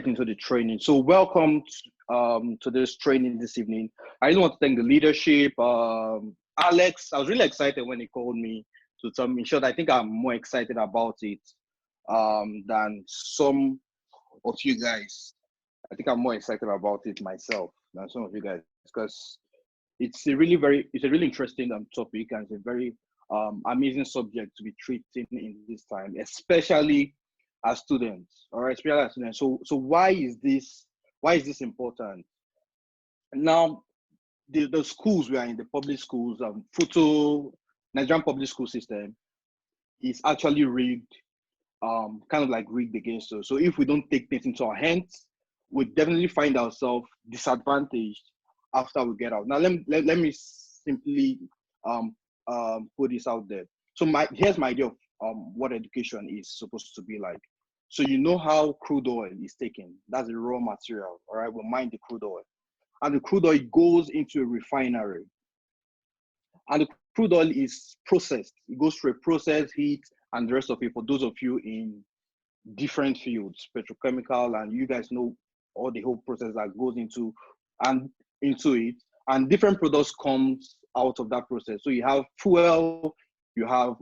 into the training. So welcome to this training this evening. I just want to thank the leadership. Alex, I was really excited when he called me to tell me. In short, I think I'm more excited about it than some of you guys. I think I'm more excited about it myself than some of you guys because it's a really interesting topic, and it's a very amazing subject to be treating in this time, especially as students. All right, especially as students. So why is this important? Now, the schools we are in, the public schools, Nigerian public school system is actually rigged, kind of like rigged against us. So if we don't take things into our hands, we definitely find ourselves disadvantaged after we get out. Now, let me simply put this out there. So here's my idea of what education is supposed to be like. So you know how crude oil is taken. That's the raw material, all right? We'll mine the crude oil. And the crude oil goes into a refinery. And the crude oil is processed. It goes through a process, heat, and the rest of it. For those of you in different fields, petrochemical, and you guys know all the whole process that goes into it. And different products comes out of that process. So you have fuel, you have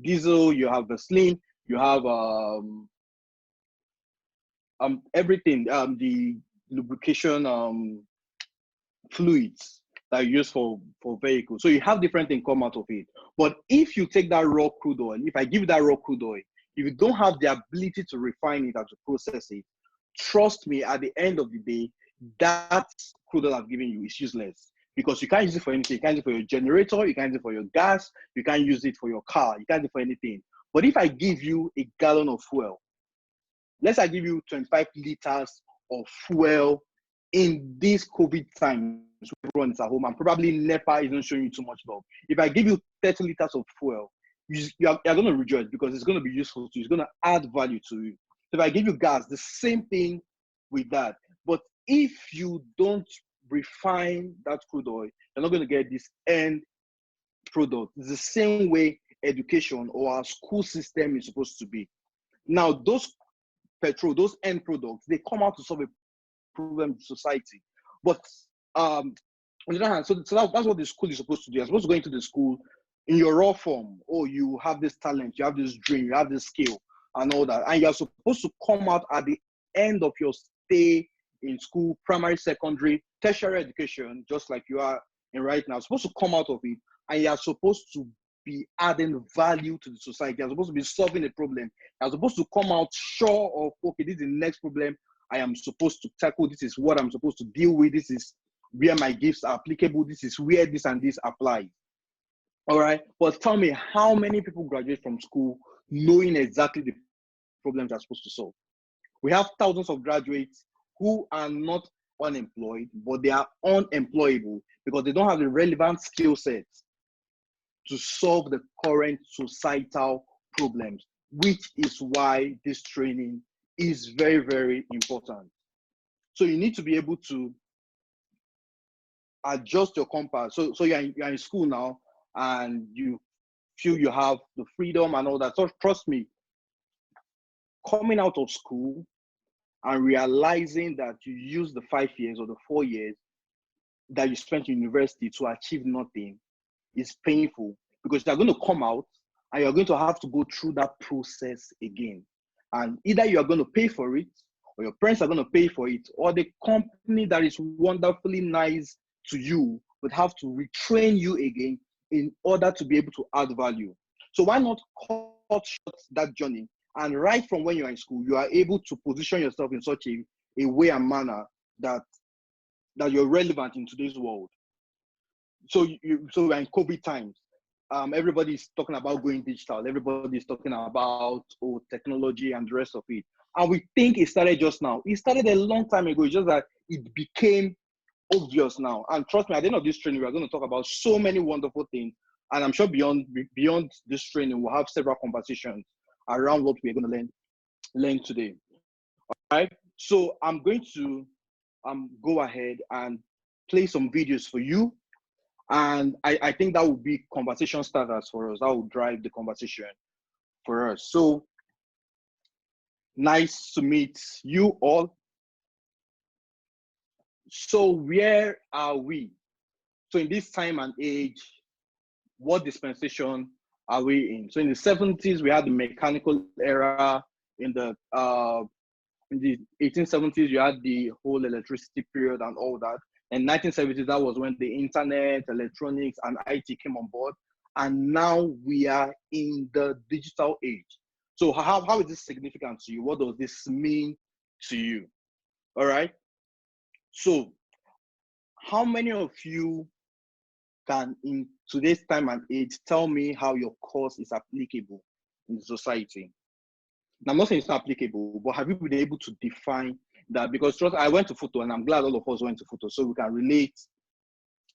diesel, you have Vaseline, you have everything, the lubrication fluids that you use for vehicles. So you have different things come out of it. But if you take that raw crude oil, if I give you that raw crude oil, if you don't have the ability to refine it and to process it, trust me, at the end of the day, that crude oil I've given you is useless, because you can't use it for anything. You can't use it for your generator, you can't use it for your gas, you can't use it for your car, you can't use it for anything. But if I give you a gallon of fuel, let's say I give you 25 liters of fuel in this COVID time, so everyone is at home, and probably NEPA isn't showing you too much love. If I give you 30 liters of fuel, you're going to rejoice, because it's going to be useful to you. It's going to add value to you. So if I give you gas, the same thing with that. But if you don't refine that crude oil, you're not going to get this end product. It's the same way education or our school system is supposed to be. Now, those end products, they come out to solve a problem in society. But on the other hand, so that's what the school is supposed to do. You're supposed to go into the school in your raw form. Oh, you have this talent, you have this dream, you have this skill, and all that. And you're supposed to come out at the end of your stay in school, primary, secondary, tertiary education, just like you are in right now. You're supposed to come out of it, and you're supposed to be adding value to the society. You're supposed to be solving a problem. You're supposed to come out sure of, okay, this is the next problem I am supposed to tackle. This is what I'm supposed to deal with. This is where my gifts are applicable. This is where this and this apply. All right. But tell me, how many people graduate from school knowing exactly the problems they're supposed to solve? We have thousands of graduates who are not unemployed, but they are unemployable because they don't have the relevant skill sets to solve the current societal problems, which is why this training is very, very important. So you need to be able to adjust your compass. So you're in school now, and you feel you have the freedom and all that. So trust me, coming out of school and realizing that you use the 5 years or the 4 years that you spent in university to achieve nothing is painful, because you're going to come out and you're going to have to go through that process again. And either you're going to pay for it, or your parents are going to pay for it, or the company that is wonderfully nice to you would have to retrain you again in order to be able to add value. So why not cut short that journey? And right from when you're in school, you are able to position yourself in such a way and manner that you're relevant in today's world. So we're in COVID times. Everybody's talking about going digital. Everybody's talking about technology and the rest of it. And we think it started just now. It started a long time ago. It's just that it became obvious now. And trust me, at the end of this training, we're going to talk about so many wonderful things. And I'm sure beyond this training, we'll have several conversations around what we're going to learn today. All right. So I'm going to go ahead and play some videos for you. And I think that will be conversation starters for us. That will drive the conversation for us. So nice to meet you all. So where are we? So in this time and age, what dispensation are we in? So in the 70s, we had the mechanical era. In the 1870s, you had the whole electricity period and all that. In 1970s, that was when the internet, electronics, and IT came on board. And now we are in the digital age. So how is this significant to you? What does this mean to you? All right. So how many of you can, in today's time and age, tell me how your course is applicable in the society? Now, I'm not saying it's not applicable, but have you been able to define that? Because trust, I went to photo, and I'm glad all of us went to photo, so we can relate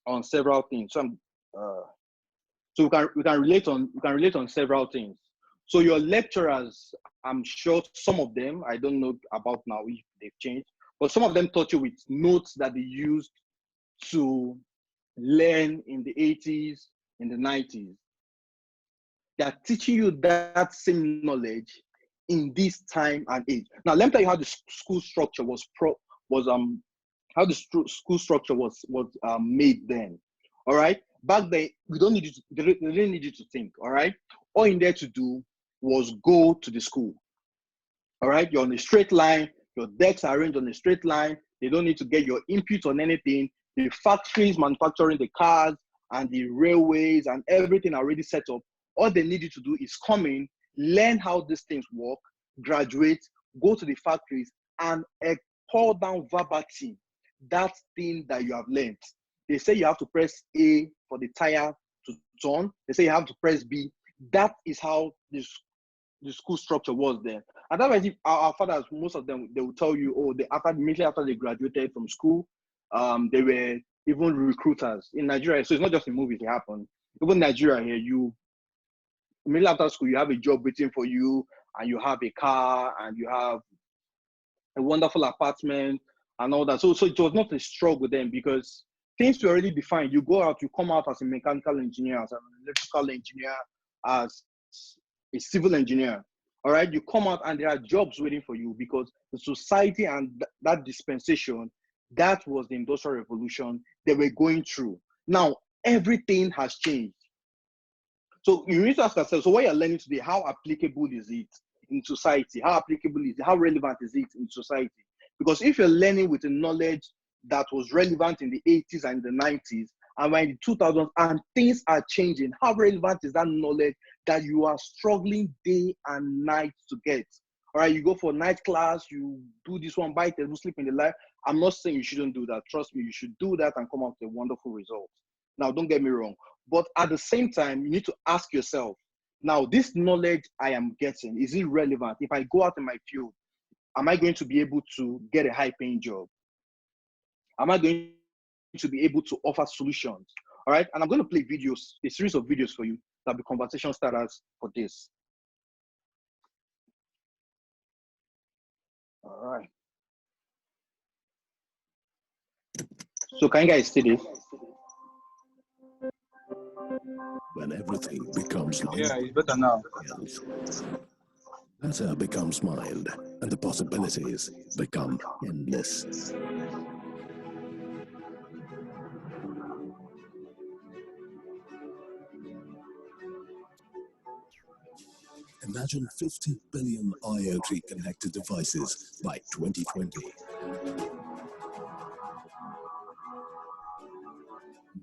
on several things. So we can relate on several things. So your lecturers, I'm sure some of them, I don't know about now if they've changed, but some of them taught you with notes that they used to learn in the 80s, in the 90s. They are teaching you that same knowledge in this time and age. Now, let me tell you how the school structure school structure was made then. All right. Back then, they didn't need you to think. All right. All you needed to do was go to the school. All right. You're on a straight line. Your decks are arranged on a straight line. They don't need to get your input on anything. The factories manufacturing the cars and the railways and everything already set up. All they need you to do is come in, learn how these things work, graduate, go to the factories, and pour down verbatim that thing that you have learned. They say you have to press A for the tire to turn. They say you have to press B. That is how the school structure was then. And that's why our fathers, most of them, they will tell you, oh, immediately after they graduated from school, they were even recruiters in Nigeria. So it's not just in movies, it happened. Even Nigeria here, immediately after school, you have a job waiting for you, and you have a car, and you have a wonderful apartment and all that. So it was not a struggle then, because things were already defined. You go out, you come out as a mechanical engineer, as an electrical engineer, as a civil engineer. All right, you come out and there are jobs waiting for you, because the society and that dispensation, that was the Industrial Revolution they were going through. Now, everything has changed. So you need to ask yourself, so what you're learning today, how applicable is it in society? How applicable is it? How relevant is it in society? Because if you're learning with a knowledge that was relevant in the 80s and the 90s, and we're in the 2000s, and things are changing, how relevant is that knowledge that you are struggling day and night to get? All right, you go for night class, you do this one, bite it, sleep in the light. I'm not saying you shouldn't do that. Trust me, you should do that and come out with a wonderful result. Now, don't get me wrong. But at the same time, you need to ask yourself, now, this knowledge I am getting, is it relevant? If I go out in my field, am I going to be able to get a high-paying job? Am I going to be able to offer solutions? All right, and I'm going to play videos, a series of videos for you that will be conversation starters for this. All right. So can you guys see this? When everything becomes yeah, it's better now. Matter becomes mind, and the possibilities become endless. Imagine 50 billion IoT connected devices by 2020.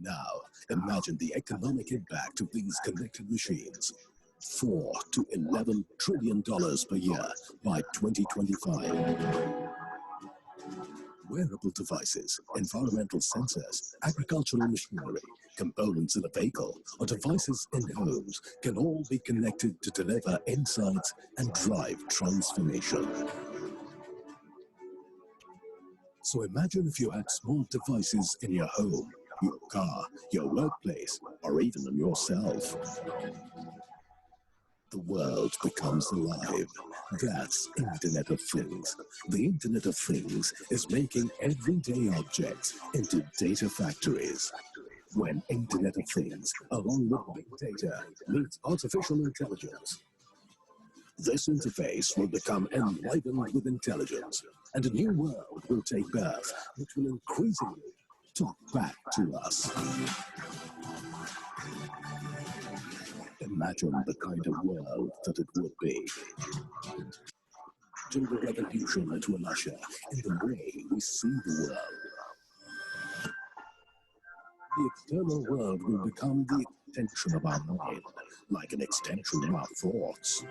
Now, imagine the economic impact of these connected machines. $4 to $11 trillion per year by 2025. Wearable devices, environmental sensors, agricultural machinery, components in a vehicle, or devices in homes can all be connected to deliver insights and drive transformation. So imagine if you had small devices in your home, your car, your workplace, or even on yourself. The world becomes alive. That's Internet of Things. The Internet of Things is making everyday objects into data factories. When Internet of Things, along with big data, meets artificial intelligence, this interface will become enlivened with intelligence. and a new world will take birth, which will increasingly talk back to us. Imagine the kind of world that it would be. To the revolution it will usher in the way we see the world. The external world will become the extension of our mind, like an extension of our thoughts.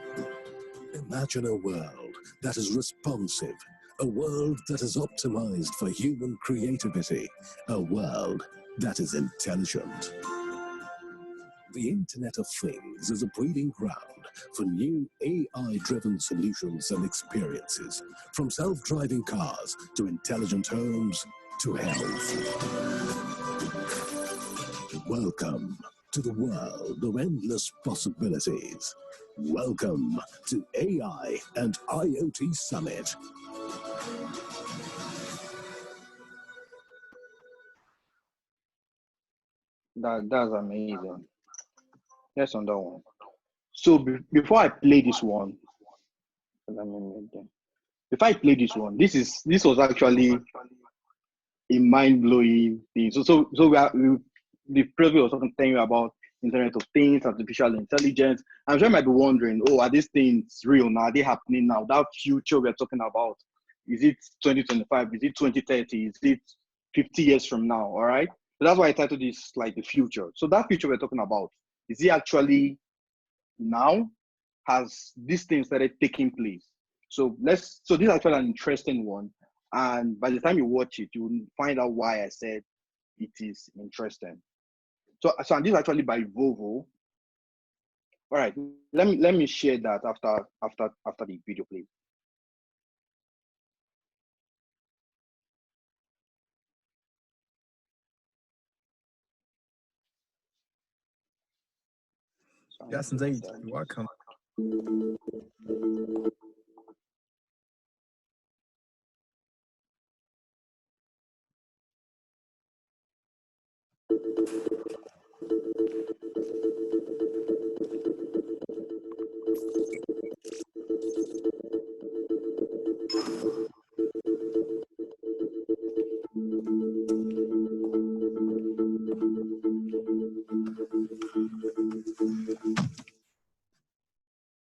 Imagine a world that is responsive, a world that is optimized for human creativity, a world that is intelligent. The Internet of Things is a breeding ground for new AI-driven solutions and experiences, from self-driving cars to intelligent homes to health. Welcome to the world of endless possibilities. Welcome to AI and IoT Summit. That's amazing. Yes, on that one. So before I play this one, let me make them. Before I play this one, this was actually a mind-blowing thing. So the previous was talking telling you about Internet of Things, artificial intelligence. I'm sure you might be wondering, oh, are these things real now? Are they happening now? That future we're talking about, is it 2025? Is it 2030? Is it 50 years from now? All right. So that's why I titled this like the future. So that future we're talking about, is it actually now? Has this thing started taking place? So this is actually an interesting one. And by the time you watch it, you will find out why I said it is interesting. So and this is actually by Volvo. All right, let me share that after the video, please. Yes, indeed. You're welcome.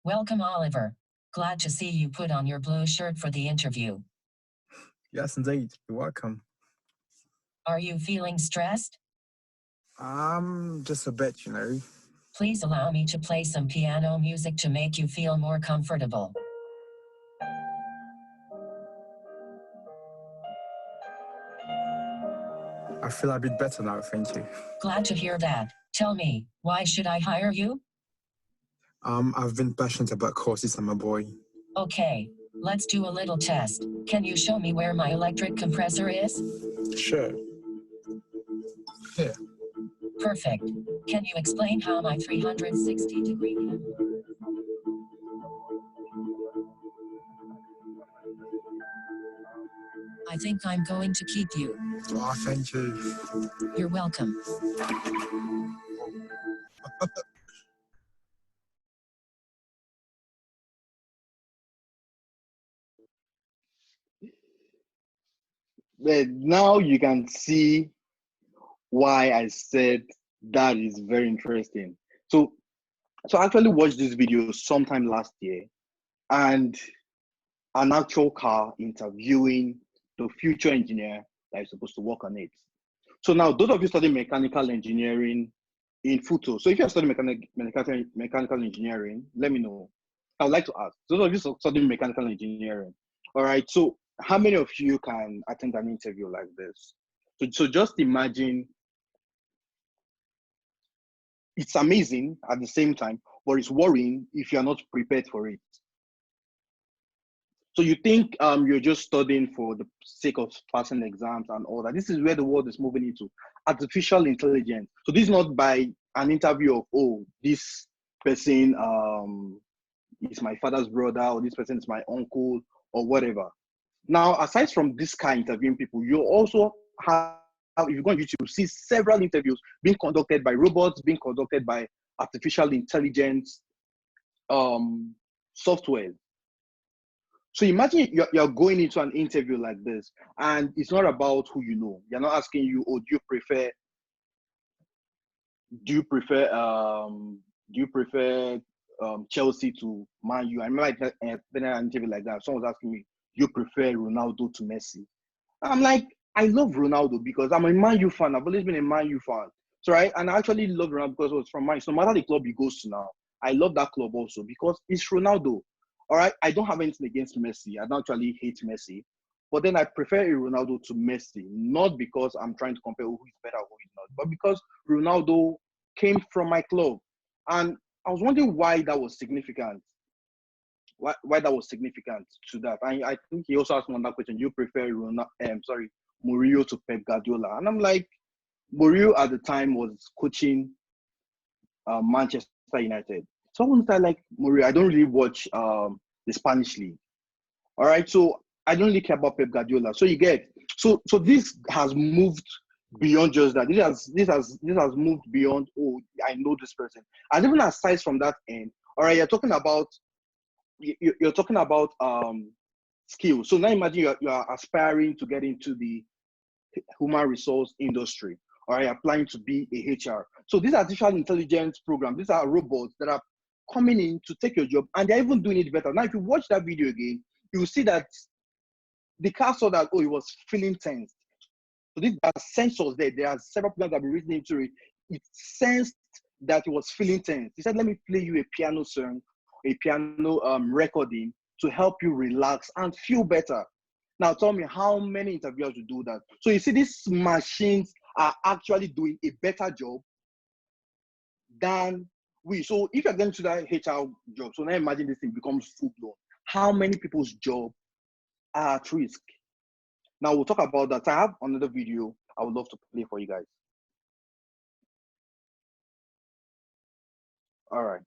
Welcome, Oliver. Glad to see you put on your blue shirt for the interview. Yes, indeed. You're welcome. Are you feeling stressed? Just a bit, you know. Please allow me to play some piano music to make you feel more comfortable. I feel a bit better now, thank you. Glad to hear that. Tell me, why should I hire you? I've been passionate about courses, I'm a boy. Okay, let's do a little test. Can you show me where my electric compressor is? Sure. Here. Perfect. Can you explain how my 360-degree camera works? I think I'm going to keep you. Oh, thank you. You're welcome. But now you can see why I said that is very interesting. So I actually watched this video sometime last year, and an actual car interviewing the future engineer that is supposed to work on it. So now, those of you studying mechanical engineering in Futo, so if you're studying mechanical engineering, let me know. I would like to ask, those of you studying mechanical engineering, all right, so how many of you can attend an interview like this? So just imagine, it's amazing at the same time, but it's worrying if you're not prepared for it. So you think you're just studying for the sake of passing exams and all that. This is where the world is moving into, artificial intelligence. So this is not by an interview of, oh, this person is my father's brother, or this person is my uncle, or whatever. Now, aside from this kind of interviewing people, you also have, if you go on YouTube, see several interviews being conducted by robots, being conducted by artificial intelligence software. So imagine you're going into an interview like this, and it's not about who you know. You're not asking you, oh, do you prefer Chelsea to Man U? I remember been an interview like that. Someone was asking me, do you prefer Ronaldo to Messi? I'm like, I love Ronaldo because I'm a Man U fan. I've always been a Man U fan. So right, and I actually love Ronaldo because it was from Man U. So no matter the club he goes to now, I love that club also because it's Ronaldo. All right, I don't have anything against Messi. I don't actually hate Messi, but then I prefer a Ronaldo to Messi, not because I'm trying to compare who is better, who is not, but because Ronaldo came from my club, and I was wondering why that was significant. Why that was significant to that? I think he also asked me another question. You prefer Mourinho to Pep Guardiola? And I'm like, Mourinho at the time was coaching Manchester United. Someone said like Mourinho. I don't really watch the Spanish league. All right, so I don't really care about Pep Guardiola. So you get so this has moved beyond just that. This has moved beyond. Oh, I know this person. And even aside from that end, all right, you're talking about skills. So now imagine you're aspiring to get into the human resource industry, or you're applying to be a HR. So these artificial intelligence programs, these are robots that are coming in to take your job, and they're even doing it better. Now, if you watch that video again, you will see that the car saw that, oh, it was feeling tense. So these are sensors there. There are several programs that have been written into it. It sensed that it was feeling tense. He said, let me play you a piano song, a piano recording to help you relax and feel better. Now tell me how many interviewers will do that. So you see, these machines are actually doing a better job than we. So if you're going to that HR job, so now imagine this thing becomes full blown. How many people's job are at risk? Now we'll talk about that. I have another video I would love to play for you guys. All right.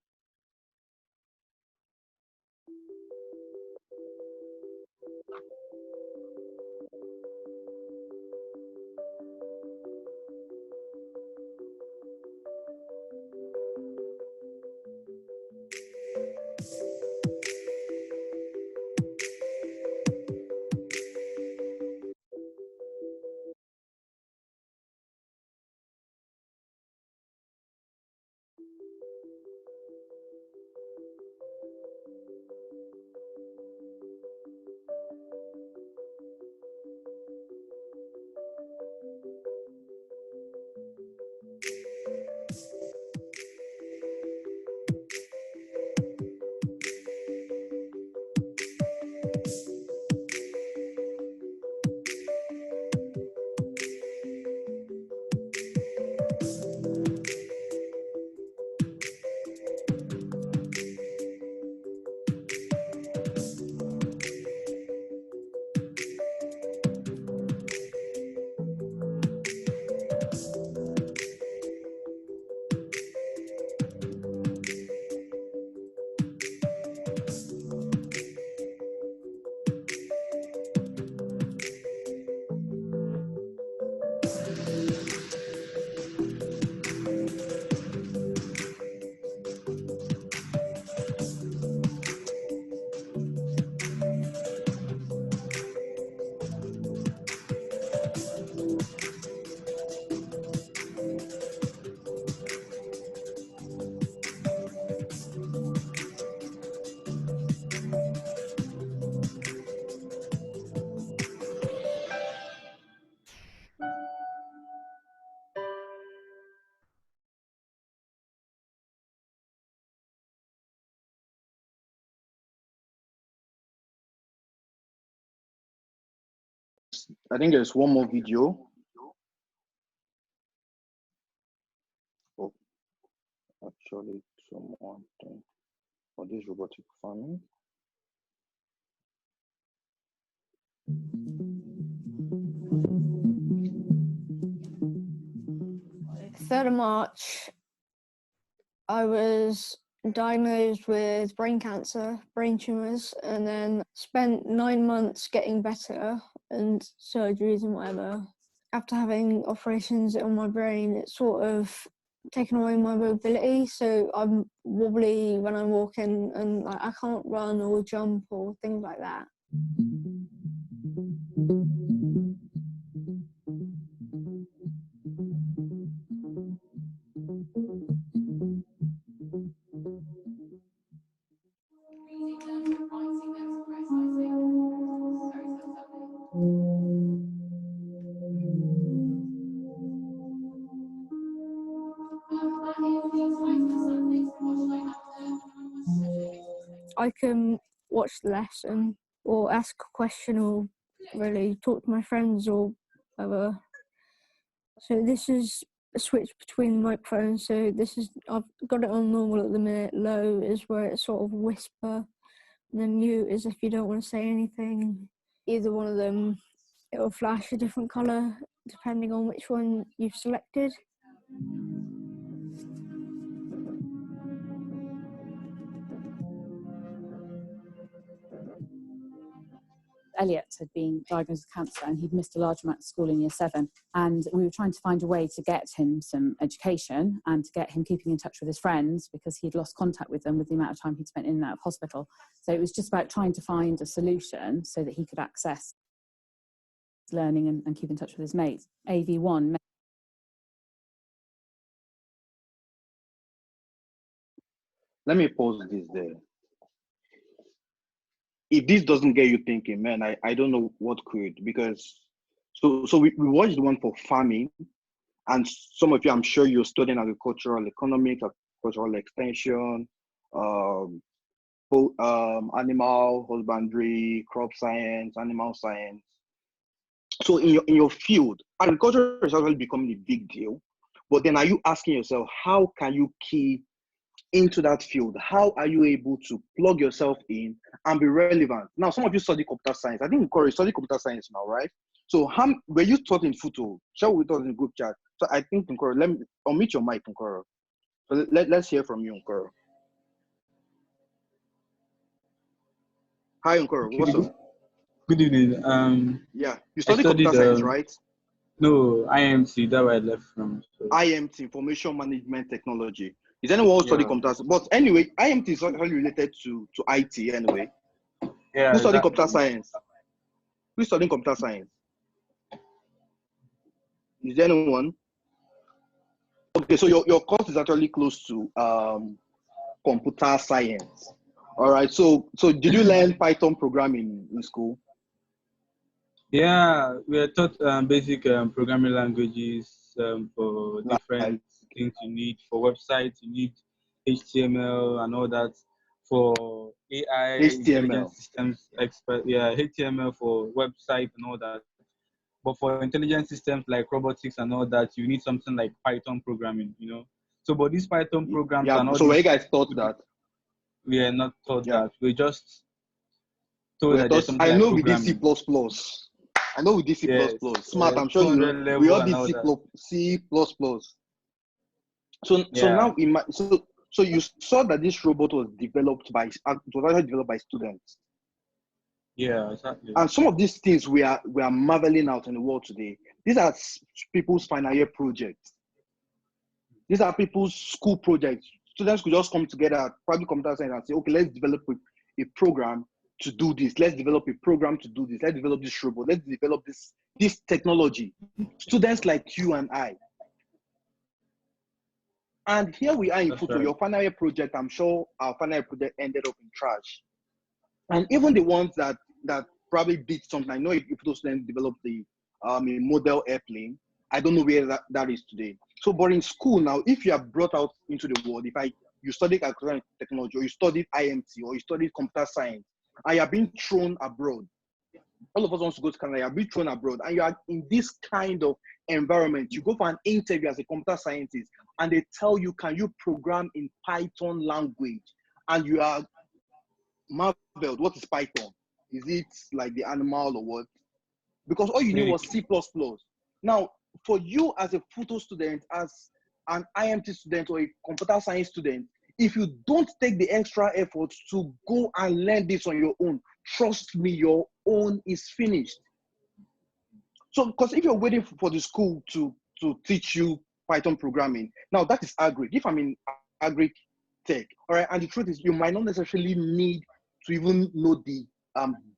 I think there's one more video. Oh, actually, someone for this robotic farming. Third of March, I was diagnosed with brain cancer, brain tumors, and then spent 9 months getting better and surgeries and whatever. After having operations on my brain, it sort of taken away my mobility, so I'm wobbly when I'm walking, and like, I can't run or jump or things like that. I can watch the lesson or ask a question or really talk to my friends or whatever. So this is a switch between microphones. So this is, I've got it on normal at the minute. Low is where it's sort of whisper. And then mute is if you don't want to say anything. Either one of them, it will flash a different colour depending on which one you've selected. Elliot had been diagnosed with cancer and he'd missed a large amount of school in year 7. And we were trying to find a way to get him some education and to get him keeping in touch with his friends because he'd lost contact with them with the amount of time he'd spent in and out of hospital. So it was just about trying to find a solution so that he could access learning and keep in touch with his mates. AV1. Let me pause this there. If this doesn't get you thinking, man, I don't know what could, because so we watched the one for farming, and some of you, I'm sure you're studying agricultural economics, agricultural extension, animal husbandry, crop science, animal science. So in your field, agriculture is already becoming a big deal. But then are you asking yourself, how can you key into that field? How are you able to plug yourself in and be relevant? Now, some of you study computer science. I think Nkoro, you study computer science now, right? So how were you taught in Futo? Shall we talk in the group chat? So I think Nkoro, let me unmute your mic, Nkoro. So let's hear from you, Nkoro. Hi, Nkoro. Okay, What's up? good evening. Yeah, you study computer science, right? No, IMT, that where I left from. So. IMT, Information Management Technology. Is anyone who study computer science? But anyway, IMT is actually related to IT anyway. Yeah. Who study computer science? Who studying computer science? Is there anyone? Okay, so your course is actually close to computer science. All right. So did you learn Python programming in school? Yeah, we are taught basic programming languages for different things you need. For websites, you need HTML and all that. For AI, intelligent systems expert, yeah, HTML for website and all that. But for intelligent systems like robotics and all that, you need something like Python programming, you know. So, but these Python programs are not. So were you guys taught that? We are not taught that. We just told that there's something I know like we did C++. I know we did C++. Yes, Smart, I'm sure we all did C++. So now so you saw that this robot was developed by students. Yeah, exactly. And some of these things we are marveling out in the world today. These are people's final year projects. These are people's school projects. Students could just come together, probably computer science, and say, okay, let's develop a program to do this. Let's develop a program to do this. Let's develop this robot. Let's develop this technology. Students like you and I. And here we are in Futo, right. Your final year project, I'm sure our final year project ended up in trash. And even the ones that probably did something, I know if those students developed the model airplane, I don't know where that is today. So, but in school now, if you are brought out into the world, you studied agricultural technology, or you studied IMT, or you studied computer science, and you are being thrown abroad. All of us want to go to Canada, you are being thrown abroad, and you are in this kind of environment. You go for an interview as a computer scientist, and they tell you, can you program in Python language? And you are marveled, what is Python? Is it like the animal or what? Because all you knew was C++. Now, for you as a Futo student, as an IMT student or a computer science student, if you don't take the extra effort to go and learn this on your own, trust me, your own is finished. So, because if you're waiting for the school to teach you Python programming, now that is agri. If I'm in agri tech, all right, and the truth is you might not necessarily need to even know the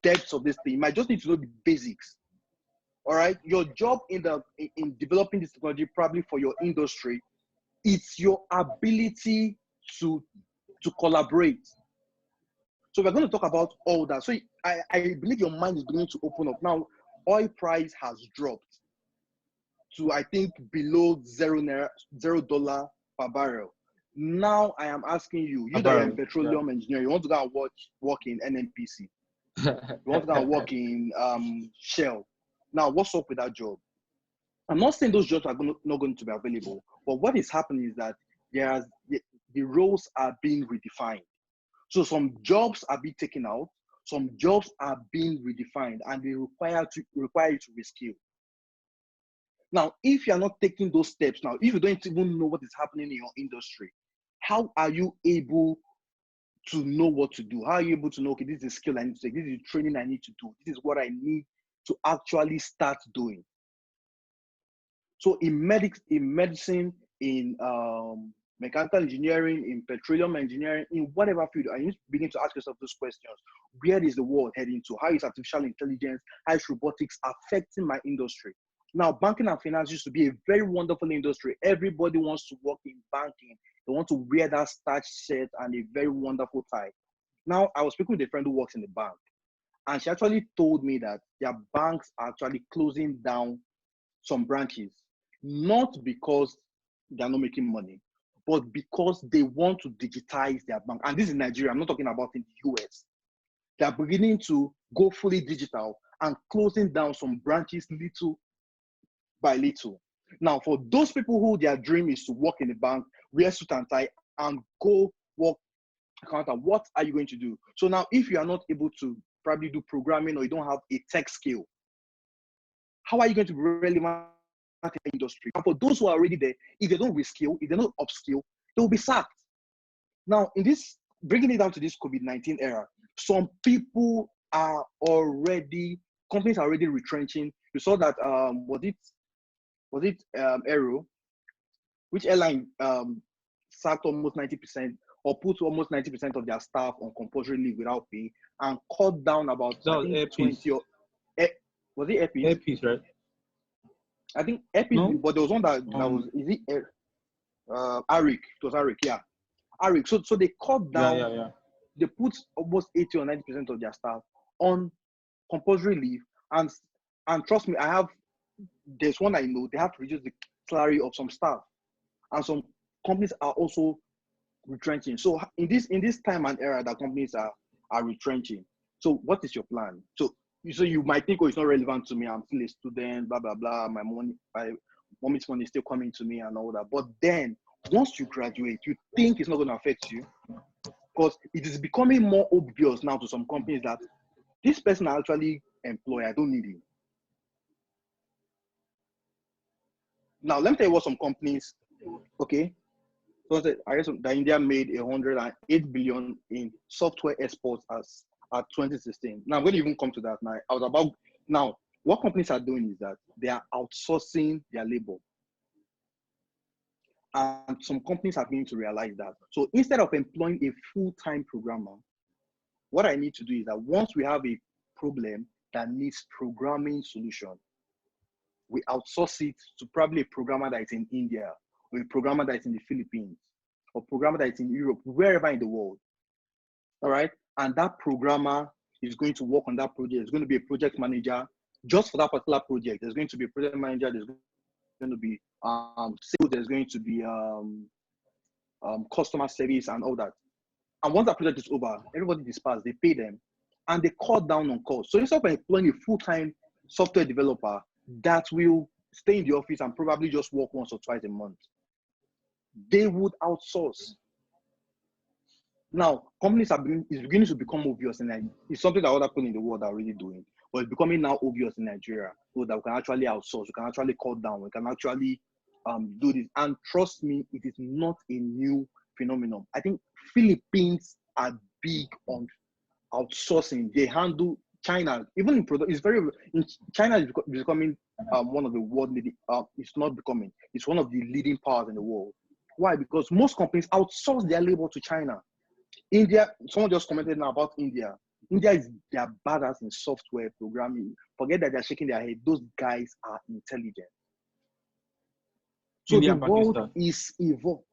depths of this thing. You might just need to know the basics. All right. Your job in developing this technology, probably for your industry, it's your ability to collaborate. So we're going to talk about all that. So I believe your mind is beginning to open up. Now, oil price has dropped to, I think, below $0 per barrel. Now I am asking you, that are in petroleum engineering, you want to go and work in NNPC. You want to go and work in Shell. Now, what's up with that job? I'm not saying those jobs are not going to be available, but what is happening is that the roles are being redefined. So some jobs are being taken out, some jobs are being redefined, and they require you to reskill. Now, if you're not taking those steps now, if you don't even know what is happening in your industry, how are you able to know what to do? How are you able to know, okay, this is a skill I need to take, this is training I need to do, this is what I need to actually start doing? So in medicine, in mechanical engineering, in petroleum engineering, in whatever field, I need to begin to ask yourself those questions. Where is the world heading to? How is artificial intelligence, how is robotics affecting my industry? Now, banking and finance used to be a very wonderful industry. Everybody wants to work in banking. They want to wear that starch shirt and a very wonderful tie. Now, I was speaking with a friend who works in the bank, and she actually told me that their banks are actually closing down some branches, not because they're not making money, but because they want to digitize their bank. And this is Nigeria. I'm not talking about in the US. They're beginning to go fully digital and closing down some branches little by little. Now, for those people who their dream is to work in the bank, wear suit and tie, and go work counter, what are you going to do? So now, if you are not able to probably do programming, or you don't have a tech skill, how are you going to be relevant in the industry? And for those who are already there, if they don't reskill, if they don't upskill, they will be sacked. Now, in this, bringing it down to this COVID-19 era, some people are already, companies are already retrenching. You saw that, was it Aero, which airline sacked almost 90% or put almost 90% of their staff on compulsory leave without pay, and cut down about, I think, 20 or, was it Airpeace? Airpeace, right? I think Airpeace, no? But there was one that was, is it Arik? It was Arik, yeah. Arik. So they cut down, they put almost 80 or 90% of their staff on compulsory leave, and trust me, there's one I know, they have to reduce the salary of some staff, and some companies are also retrenching. So in this time and era that companies are retrenching, so what is your plan? So you might think, oh, it's not relevant to me, I'm still a student, blah blah blah, my mommy's money is still coming to me and all that. But then once you graduate, you think it's not going to affect you, because it is becoming more obvious now to some companies that this person I actually employ, I don't need him. Now, let me tell you what some companies, okay? So I guess that India made 108 billion in software exports at 2016. Now, I'm going to even come to that now. Now, what companies are doing is that they are outsourcing their labor. And some companies are beginning to realize that. So instead of employing a full-time programmer, what I need to do is that once we have a problem that needs programming solution, we outsource it to probably a programmer that is in India, or a programmer that is in the Philippines, or a programmer that is in Europe, wherever in the world. All right. And that programmer is going to work on that project. There's going to be a project manager just for that particular project. There's going to be a project manager. There's going to be sales. There's going to be customer service and all that. And once that project is over, everybody disperses. They pay them, and they cut down on costs. So instead of employing a full-time software developer that will stay in the office and probably just work once or twice a month, they would outsource. Now, companies it's beginning to become obvious, and it's something that other people in the world are already doing, but it's becoming now obvious in Nigeria, so that we can actually outsource, we can actually cut down, we can actually do this. And trust me, it is not a new phenomenon. I think Philippines are big on outsourcing. They handle China, even in product, China is becoming one of the world leading, it's not becoming, it's one of the leading powers in the world. Why? Because most companies outsource their labor to China. India, someone just commented now about India. India is, they are badass in software programming. Forget that they're shaking their head. Those guys are intelligent. So India, the world Pakistan. is evolving.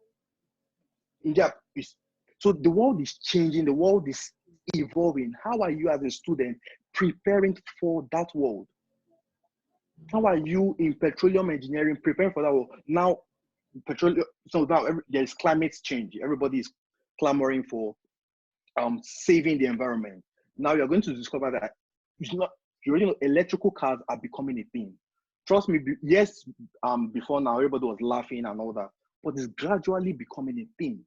India is, so the world is changing. The world is evolving. How are you as a student preparing for that world? How are you in petroleum engineering preparing for that world? Now, petroleum. So now there is climate change. Everybody is clamoring for saving the environment. Now you're going to discover that it's not. You already know electrical cars are becoming a thing. Trust me. Yes, before now everybody was laughing and all that, but it's gradually becoming a thing.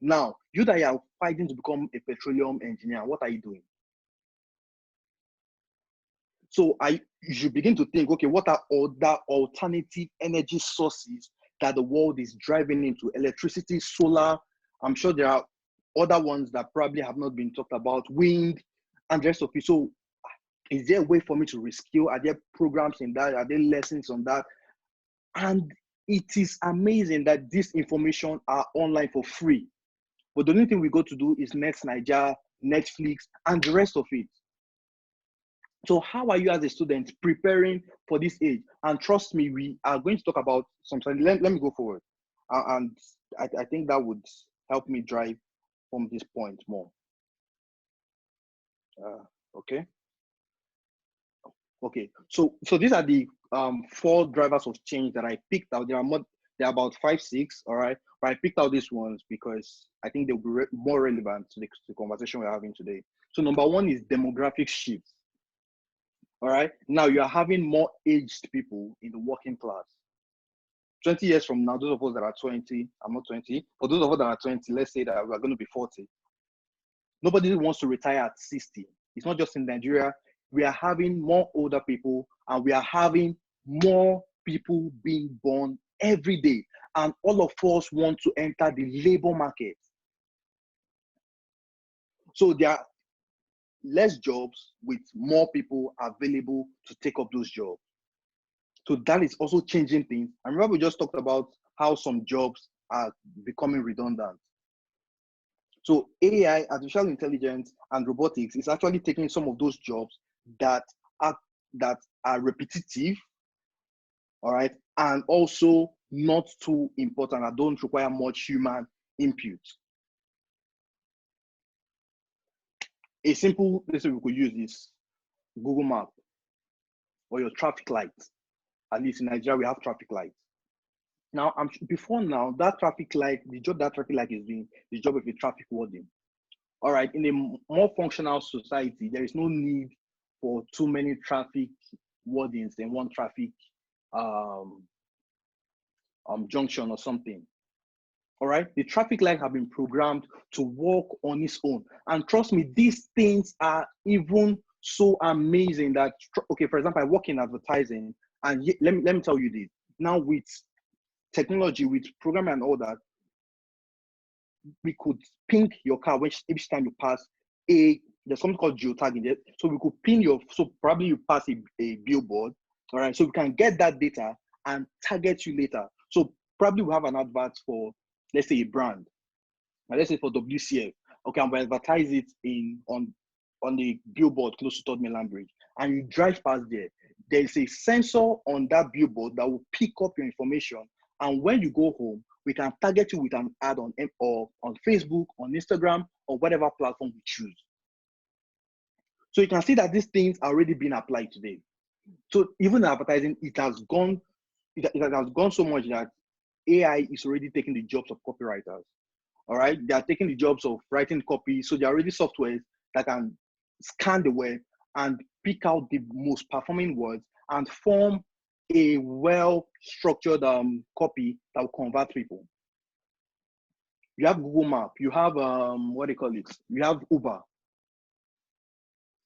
Now, you that are fighting to become a petroleum engineer, what are you doing? So you should begin to think, okay, what are other alternative energy sources that the world is driving into? Electricity, solar. I'm sure there are other ones that probably have not been talked about, wind, and the rest of it. So is there a way for me to reskill? Are there programs in that? Are there lessons on that? And it is amazing that this information are online for free. But the only thing we go to do is NetsNiger, Netflix, and the rest of it. So how are you as a student preparing for this age? And trust me, we are going to talk about something. Let me go forward. And I think that would help me drive from this point more. Okay. Okay. So these are the 4 drivers of change that I picked out. There are about 5, 6. All right. But I picked out these ones because I think they'll be more relevant to the conversation we're having today. So number 1 is demographic shifts. All right. Now you are having more aged people in the working class. 20 years from now, those of us that are 20, I'm not 20, but those of us that are 20, let's say that we're going to be 40. Nobody wants to retire at 60. It's not just in Nigeria. We are having more older people and we are having more people being born every day. And all of us want to enter the labor market. So there are less jobs with more people available to take up those jobs. So that is also changing things. And remember, we just talked about how some jobs are becoming redundant. So AI, artificial intelligence, and robotics is actually taking some of those jobs that are repetitive, all right, and also not too important and don't require much human input. A simple, let's say we could use this Google Map or your traffic lights. At least in Nigeria, we have traffic lights. Now, before now, that traffic light, the job that traffic light is doing, the job of a traffic warden. All right, in a more functional society, there is no need for too many traffic wardens in one traffic junction or something. All right, the traffic light have been programmed to work on its own. And trust me, these things are even so amazing that, okay, for example, I work in advertising, and let me tell you this. Now with technology, with programming and all that, we could ping your car each time you pass there's something called geotagging there. So we could ping so probably you pass a billboard, all right? So we can get that data and target you later. So probably we have an advert for, let's say, a brand. Now let's say for WCF. Okay, I'm going to advertise it on the billboard close to Third Mainland Bridge. And you drive past there. There's a sensor on that billboard that will pick up your information. And when you go home, we can target you with an ad on Facebook, on Instagram, or whatever platform we choose. So you can see that these things are already being applied today. So even in advertising, it has gone so much that AI is already taking the jobs of copywriters. All right, they are taking the jobs of writing copy. So there are already softwares that can scan the web and pick out the most performing words and form a well-structured copy that will convert people. You have Google Map, you have what do you call it? You have Uber.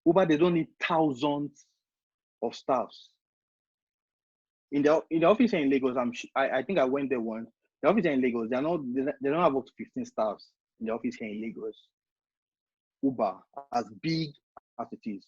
Uber, they don't need thousands of staffs. In the office here in Lagos, I think I went there once. The office here in Lagos, they don't have up to 15 staffs in the office here in Lagos. Uber, as big as it is.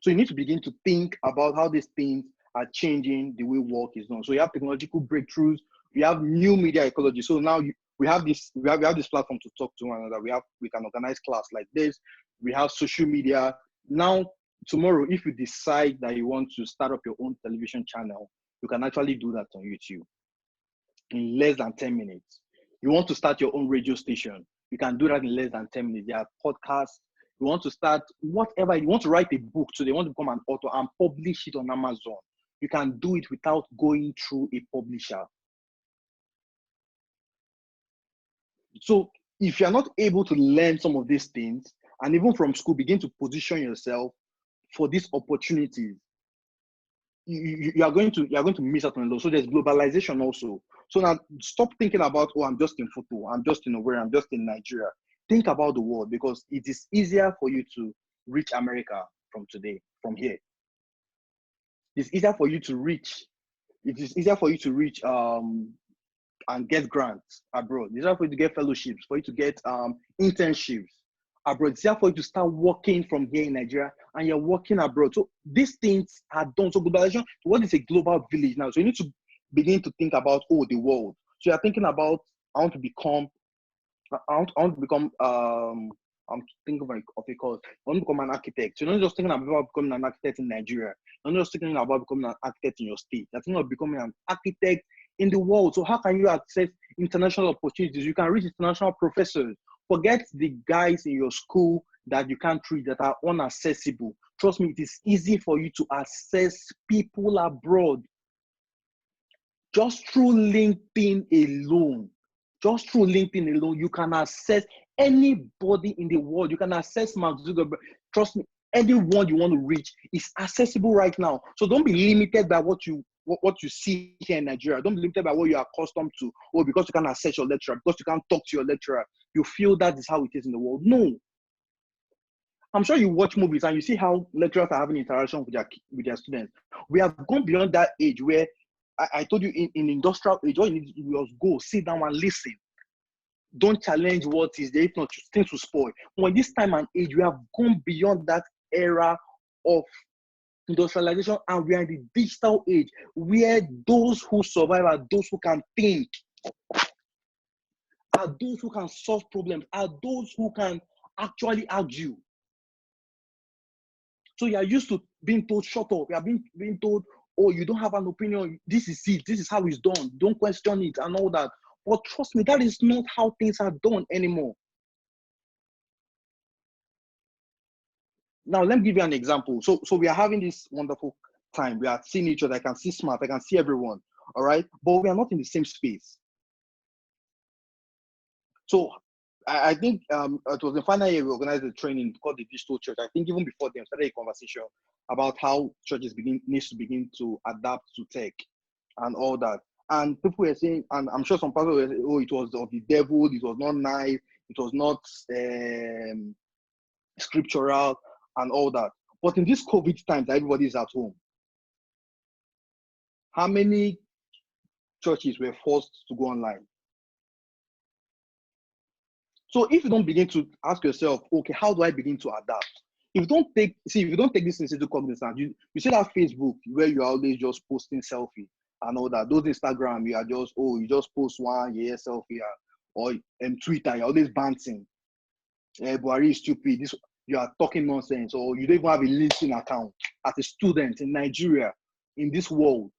So you need to begin to think about how these things are changing the way work is done. So you have technological breakthroughs, you have new media ecology. So now we have this platform to talk to one another. We can organize class like this. We have social media. Now, tomorrow, if you decide that you want to start up your own television channel, you can actually do that on YouTube in less than 10 minutes. You want to start your own radio station, you can do that in less than 10 minutes. There are podcasts. You want to start whatever, you want to write a book, so they want to become an author and publish it on Amazon. You can do it without going through a publisher. So if you're not able to learn some of these things, and even from school, begin to position yourself for these opportunities, you are going to miss out on a lot. So there's globalization also. So now stop thinking about, oh, I'm just in Foto, I'm just in where, I'm just in Nigeria. Think about the world, because it is easier for you to reach America from here. It's easier for you to reach. It is easier for you to reach and get grants abroad. It's easier for you to get fellowships, for you to get internships abroad. It's easier for you to start working from here in Nigeria, and you're working abroad. So these things are done. So globalization, what is a global village now? So you need to begin to think about, oh, the world. So you're thinking about, I'm thinking of a course. I want to become an architect. So you're not just thinking about becoming an architect in Nigeria. You're not just thinking about becoming an architect in your state. You're thinking of becoming an architect in the world. So how can you access international opportunities? You can reach international professors. Forget the guys in your school that you can't reach, that are unaccessible. Trust me, it is easy for you to access people abroad. Just through LinkedIn alone, you can access anybody in the world. You can access Mark Zuckerberg. Trust me, anyone you want to reach is accessible right now. So don't be limited by what you see here in Nigeria. Don't be limited by what you are accustomed to, or because you can't access your lecturer, because you can't talk to your lecturer, you feel that is how it is in the world. No. I'm sure you watch movies and you see how lecturers are having interaction with their students. We have gone beyond that age where I told you in industrial age, all you need to do is go, sit down and listen. Don't challenge what is there, if not, things will spoil. When this time and age, we have gone beyond that era of industrialization, and we are in the digital age where those who survive are those who can think, are those who can solve problems, are those who can actually argue. So you are used to being told, shut up. You are being told, oh, you don't have an opinion. This is it. This is how it's done. Don't question it and all that. But trust me, that is not how things are done anymore. Now, let me give you an example. So we are having this wonderful time. We are seeing each other. I can see Smart. I can see everyone. All right. But we are not in the same space. So I think it was the final year we organized a training called the Digital Church. I think even before then, we started a conversation about how churches needs to begin to adapt to tech and all that. And people were saying, and I'm sure some people were saying, oh, it was of the devil, it was not nice, it was not scriptural and all that. But in this COVID times, everybody is at home. How many churches were forced to go online? So if you don't begin to ask yourself, okay, how do I begin to adapt? If you don't take this into cognizance, you see that Facebook where you are always just posting selfie and all that. Those Instagram, you just post one selfie, or Twitter, you're always bouncing. Buhari is stupid. You are talking nonsense, or you don't even have a LinkedIn account as a student in Nigeria, in this world.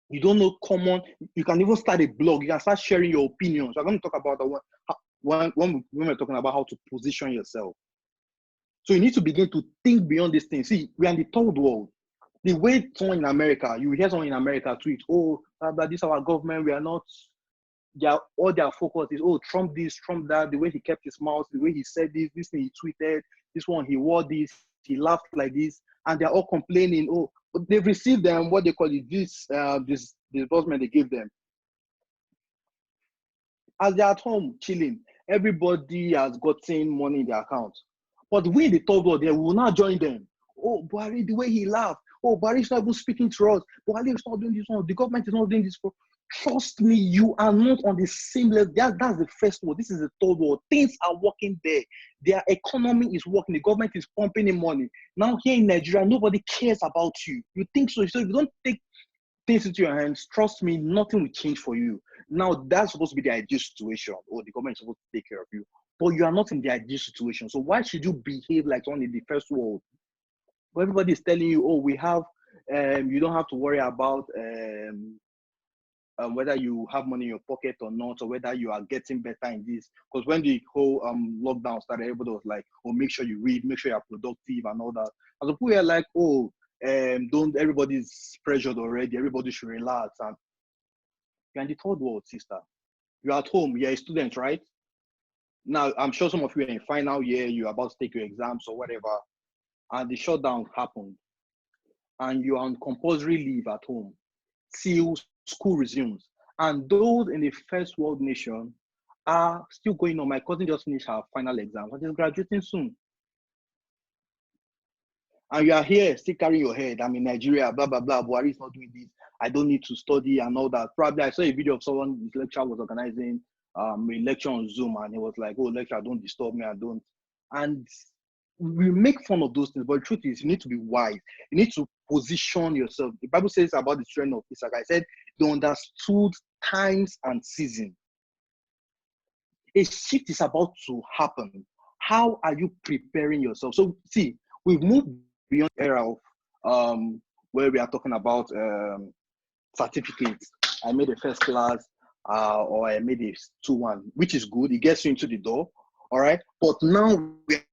You don't know common. You can even start a blog. You can start sharing your opinions. I'm going to talk about that when we're talking about how to position yourself. So you need to begin to think beyond these things. See, we are in the third world. The way someone in America, you hear someone in America tweet, oh, this is our government, we are not, all their focus is, oh, Trump this, Trump that, the way he kept his mouth, the way he said this thing he tweeted, this one he wore this, he laughed like this, and they're all complaining, oh, they've received them, what they call it, this disbursement they give them. As they're at home chilling, everybody has gotten money in their account. But we in the third world, they will not join them. Oh, Buhari, the way he laughed. Oh, Buhari is not even speaking to us. Buhari is not doing this one. The government is not doing this. Trust me, you are not on the same level. That's the first world. This is the third world. Things are working there. Their economy is working. The government is pumping in money. Now here in Nigeria, nobody cares about you. You think so. So if you don't take things into your hands, trust me, nothing will change for you. Now, that's supposed to be the ideal situation, or the government is supposed to take care of you. But you are not in the ideal situation. So why should you behave like someone in the first world? But everybody is telling you, oh, we have, you don't have to worry about whether you have money in your pocket or not, or whether you are getting better in this. Because when the whole lockdown started, everybody was like, oh, make sure you read, make sure you're productive and all that. And so people are like, oh, don't, everybody's pressured already, everybody should relax. And you're in the third world, sister. You're at home, you're a student, right? Now, I'm sure some of you are in final year, you're about to take your exams or whatever, and the shutdown happened. And you're on compulsory leave at home till school resumes. And those in the first world nation are still going on. My cousin just finished her final exam, and she's graduating soon. And you are here still carrying your head. I'm in Nigeria, blah, blah, blah. Buhari is not doing this. I don't need to study and all that. Probably I saw a video of someone, his lecturer was organizing a lecture on Zoom, and he was like, oh, lecturer, don't disturb me, I don't. And we make fun of those things, but the truth is you need to be wise. You need to position yourself. The Bible says about the children of Issachar, I said they understood times and season. A shift is about to happen. How are you preparing yourself? So see, we've moved beyond the era of where we are talking about certificates. I made a first class or I made a 2-1, which is good. It gets you into the door, all right? But now we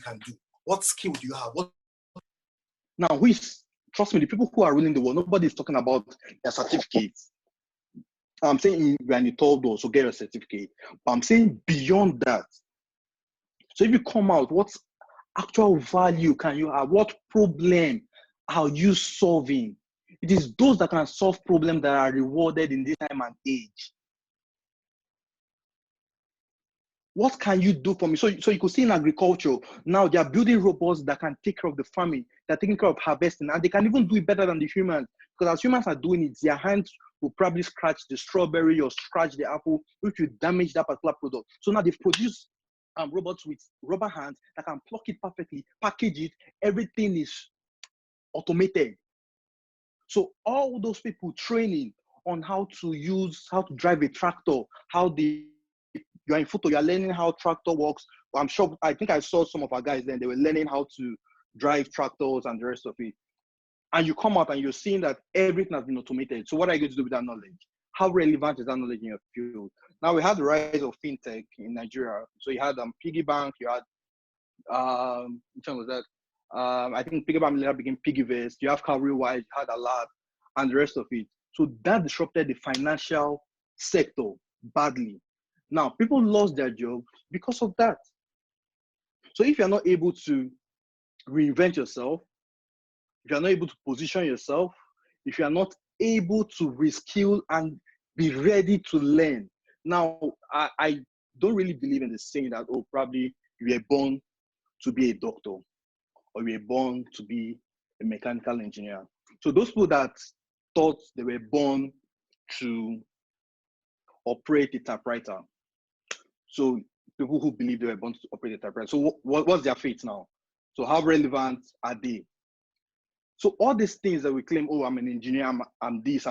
can do. What skill do you have? Now, trust me, the people who are ruling the world, nobody is talking about their certificates. I'm saying when you told us, so get a certificate. But I'm saying beyond that. So if you come out, what actual value can you have? What problem are you solving? It is those that can solve problems that are rewarded in this time and age. What can you do for me? So you could see in agriculture, now they are building robots that can take care of the farming. They're taking care of harvesting, and they can even do it better than the humans. Because as humans are doing it, their hands will probably scratch the strawberry or scratch the apple, which will damage that particular product. So now they've produced robots with rubber hands that can pluck it perfectly, package it. Everything is automated. So all those people training on how to drive a tractor, you're in photo, you're learning how tractor works. I'm sure, I think I saw some of our guys then, they were learning how to drive tractors and the rest of it. And you come out and you're seeing that everything has been automated. So what are you going to do with that knowledge? How relevant is that knowledge in your field? Now we had the rise of fintech in Nigeria. So you had Piggy Bank, you had, which one was that? I think Piggy Bank later became Piggyverse. You have Cowrywise, you had a lot, and the rest of it. So that disrupted the financial sector badly. Now, people lost their jobs because of that. So if you're not able to reinvent yourself, if you're not able to position yourself, if you're not able to reskill and be ready to learn. Now, I don't really believe in the saying that, oh, probably you were born to be a doctor or you were born to be a mechanical engineer. So those people that thought they were born to operate a typewriter, so people who believe they were born to operate a typewriter. So what's their fate now? So how relevant are they? So all these things that we claim, oh, I'm an engineer, I'm this,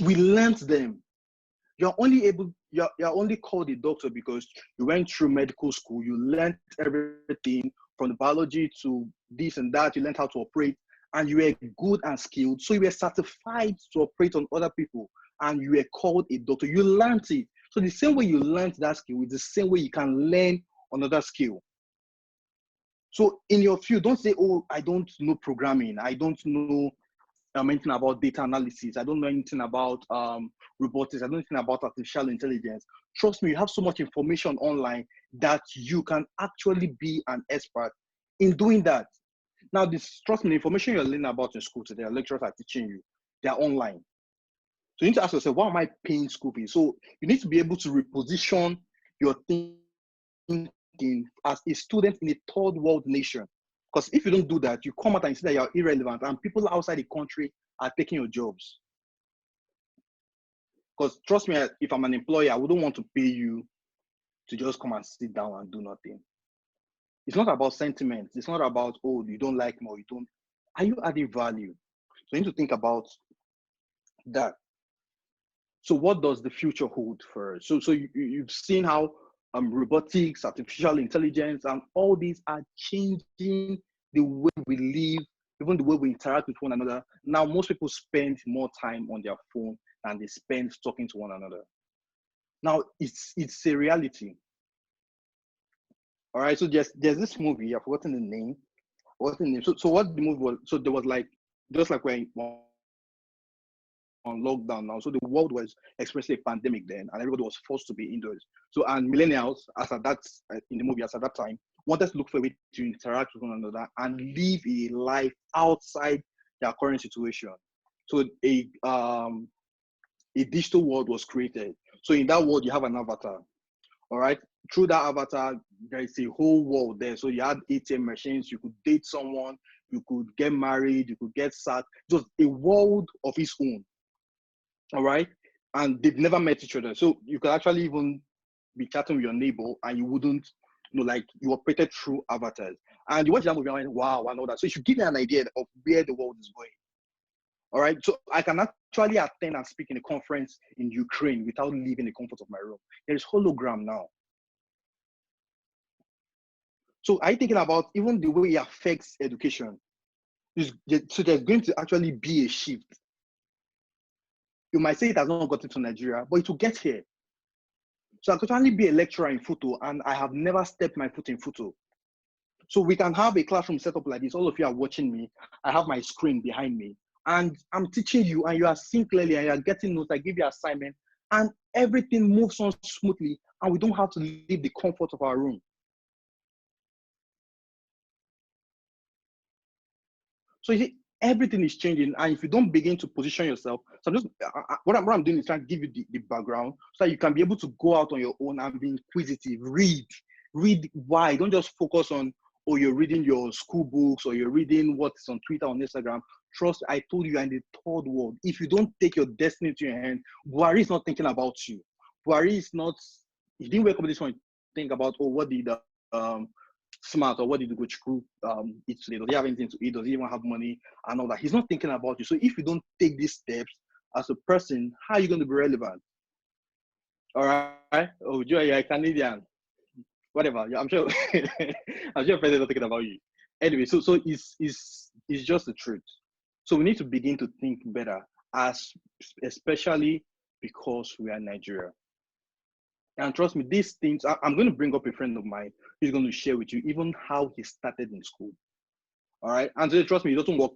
we learned them. You're only called a doctor because you went through medical school, you learned everything from the biology to this and that, you learned how to operate, and you were good and skilled. So you were certified to operate on other people, and you were called a doctor. You learned it. So the same way you learned that skill is the same way you can learn another skill. So in your field, don't say, oh, I don't know programming. I don't know anything about data analysis. I don't know anything about robotics. I don't know anything about artificial intelligence. Trust me, you have so much information online that you can actually be an expert in doing that. Now, trust me, the information you're learning about in school today, lecturers are teaching you, they're online. So you need to ask yourself, why am I paying school fees? So you need to be able to reposition your thinking as a student in a third world nation. Because if you don't do that, you come out and see that you're irrelevant and people outside the country are taking your jobs. Because trust me, if I'm an employer, I wouldn't want to pay you to just come and sit down and do nothing. It's not about sentiment. It's not about, oh, you don't like me or you don't. Are you adding value? So you need to think about that. So what does the future hold for us? So you've seen how robotics, artificial intelligence, and all these are changing the way we live, even the way we interact with one another. Now, most people spend more time on their phone than they spend talking to one another. Now, it's a reality. All right, so there's this movie, I've forgotten the name. So what the movie was, so there was like, just like we're on lockdown now, so the world was experiencing a pandemic then, and everybody was forced to be indoors. So, and millennials, as at that, in the movie, as at that time, wanted to look for a way to interact with one another and live a life outside their current situation. So a digital world was created. So in that world, you have an avatar. All right. Through that avatar, there is a whole world there. So you had ATM machines, you could date someone, you could get married, you could get sacked. Just a world of its own. All right. And they've never met each other. So you could actually even be chatting with your neighbor and you wouldn't, like you operated through avatars. And you watch that movie and like, wow, I know that. So it should give me an idea of where the world is going. All right. So I can actually attend and speak in a conference in Ukraine without leaving the comfort of my room. There is hologram now. So are you thinking about even the way it affects education? So there's going to actually be a shift. You might say it has not gotten to Nigeria, but it will get here. So I could only be a lecturer in photo, and I have never stepped my foot in photo. So we can have a classroom set up like this. All of you are watching me. I have my screen behind me, and I'm teaching you, and you are seeing clearly, and you are getting notes. I give you assignment, and everything moves on smoothly, and we don't have to leave the comfort of our room. So you see, everything is changing, and if you don't begin to position yourself, so what I'm doing is trying to give you the background so that you can be able to go out on your own and be inquisitive. Read why. Don't just focus on, oh, you're reading your school books or you're reading what's on Twitter, on Instagram. Trust, I told you, you're in the third world. If you don't take your destiny to your hand, Buhari is not thinking about you. Buhari is not. He didn't wake up this morning to think about, oh, what did Smart or what did Ugochukwu eat today? Does he have anything to eat? Does he even have money and all that? He's not thinking about you. So if you don't take these steps as a person, how are you going to be relevant? All right. Oh, Joe, you're a Canadian. Whatever. Yeah, I'm sure. I'm sure friends are not thinking about you. Anyway, so it's just the truth. So we need to begin to think better, especially because we are Nigeria. And trust me, these things, I'm going to bring up a friend of mine who's going to share with you even how he started in school. All right. And so trust me, he doesn't work.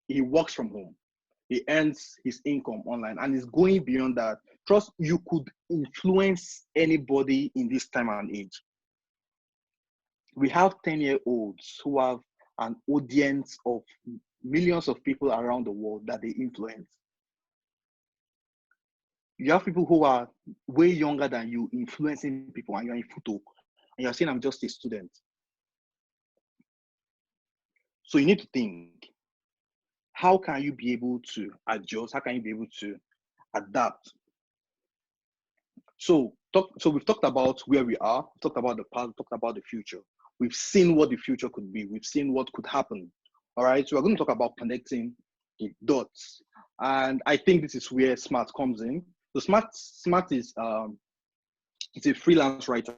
He works from home. He earns his income online and is going beyond that. Trust, you could influence anybody in this time and age. We have 10-year-olds who have an audience of millions of people around the world that they influence. You have people who are way younger than you influencing people, and you're in photo, and you're saying, I'm just a student. So you need to think, how can you be able to adjust? How can you be able to adapt? So we've talked about where we are, we've talked about the past, we've talked about the future. We've seen what the future could be. We've seen what could happen. All right, so we're going to talk about connecting the dots. And I think this is where Smart comes in. So Smart is it's a freelance writer.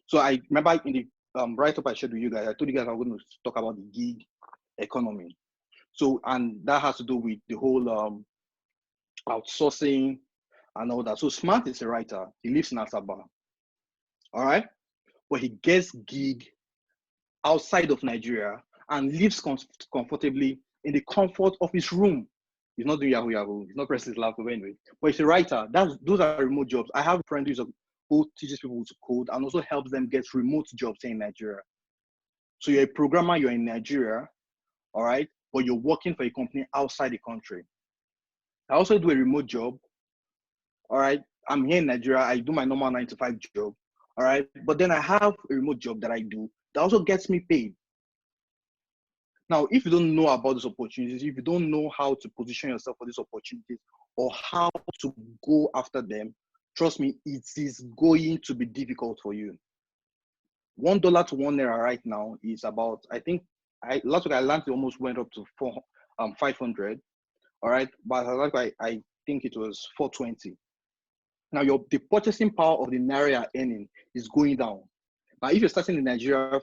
So I remember in the write-up I shared with you guys, I told you guys I'm going to talk about the gig economy. So, and that has to do with the whole outsourcing and all that. So Smart is a writer. He lives in Asaba. All right, but he gets gig outside of Nigeria and lives comfortably in the comfort of his room. He's not doing Yahoo. He's not pressing his laptop anyway. But he's a writer. Those are remote jobs. I have a friend who teaches people to code and also helps them get remote jobs in Nigeria. So you're a programmer, you're in Nigeria, all right, but you're working for a company outside the country. I also do a remote job, all right. I'm here in Nigeria. I do my normal 9-to-5 job, all right. But then I have a remote job that I do that also gets me paid. Now, if you don't know about these opportunities, if you don't know how to position yourself for these opportunities or how to go after them, trust me, it is going to be difficult for you. $1 to 1 naira right now is about, I think last week I learned it almost went up to 500. All right, but I think it was 420. Now the purchasing power of the naira you're earning is going down. Now, if you're starting in Nigeria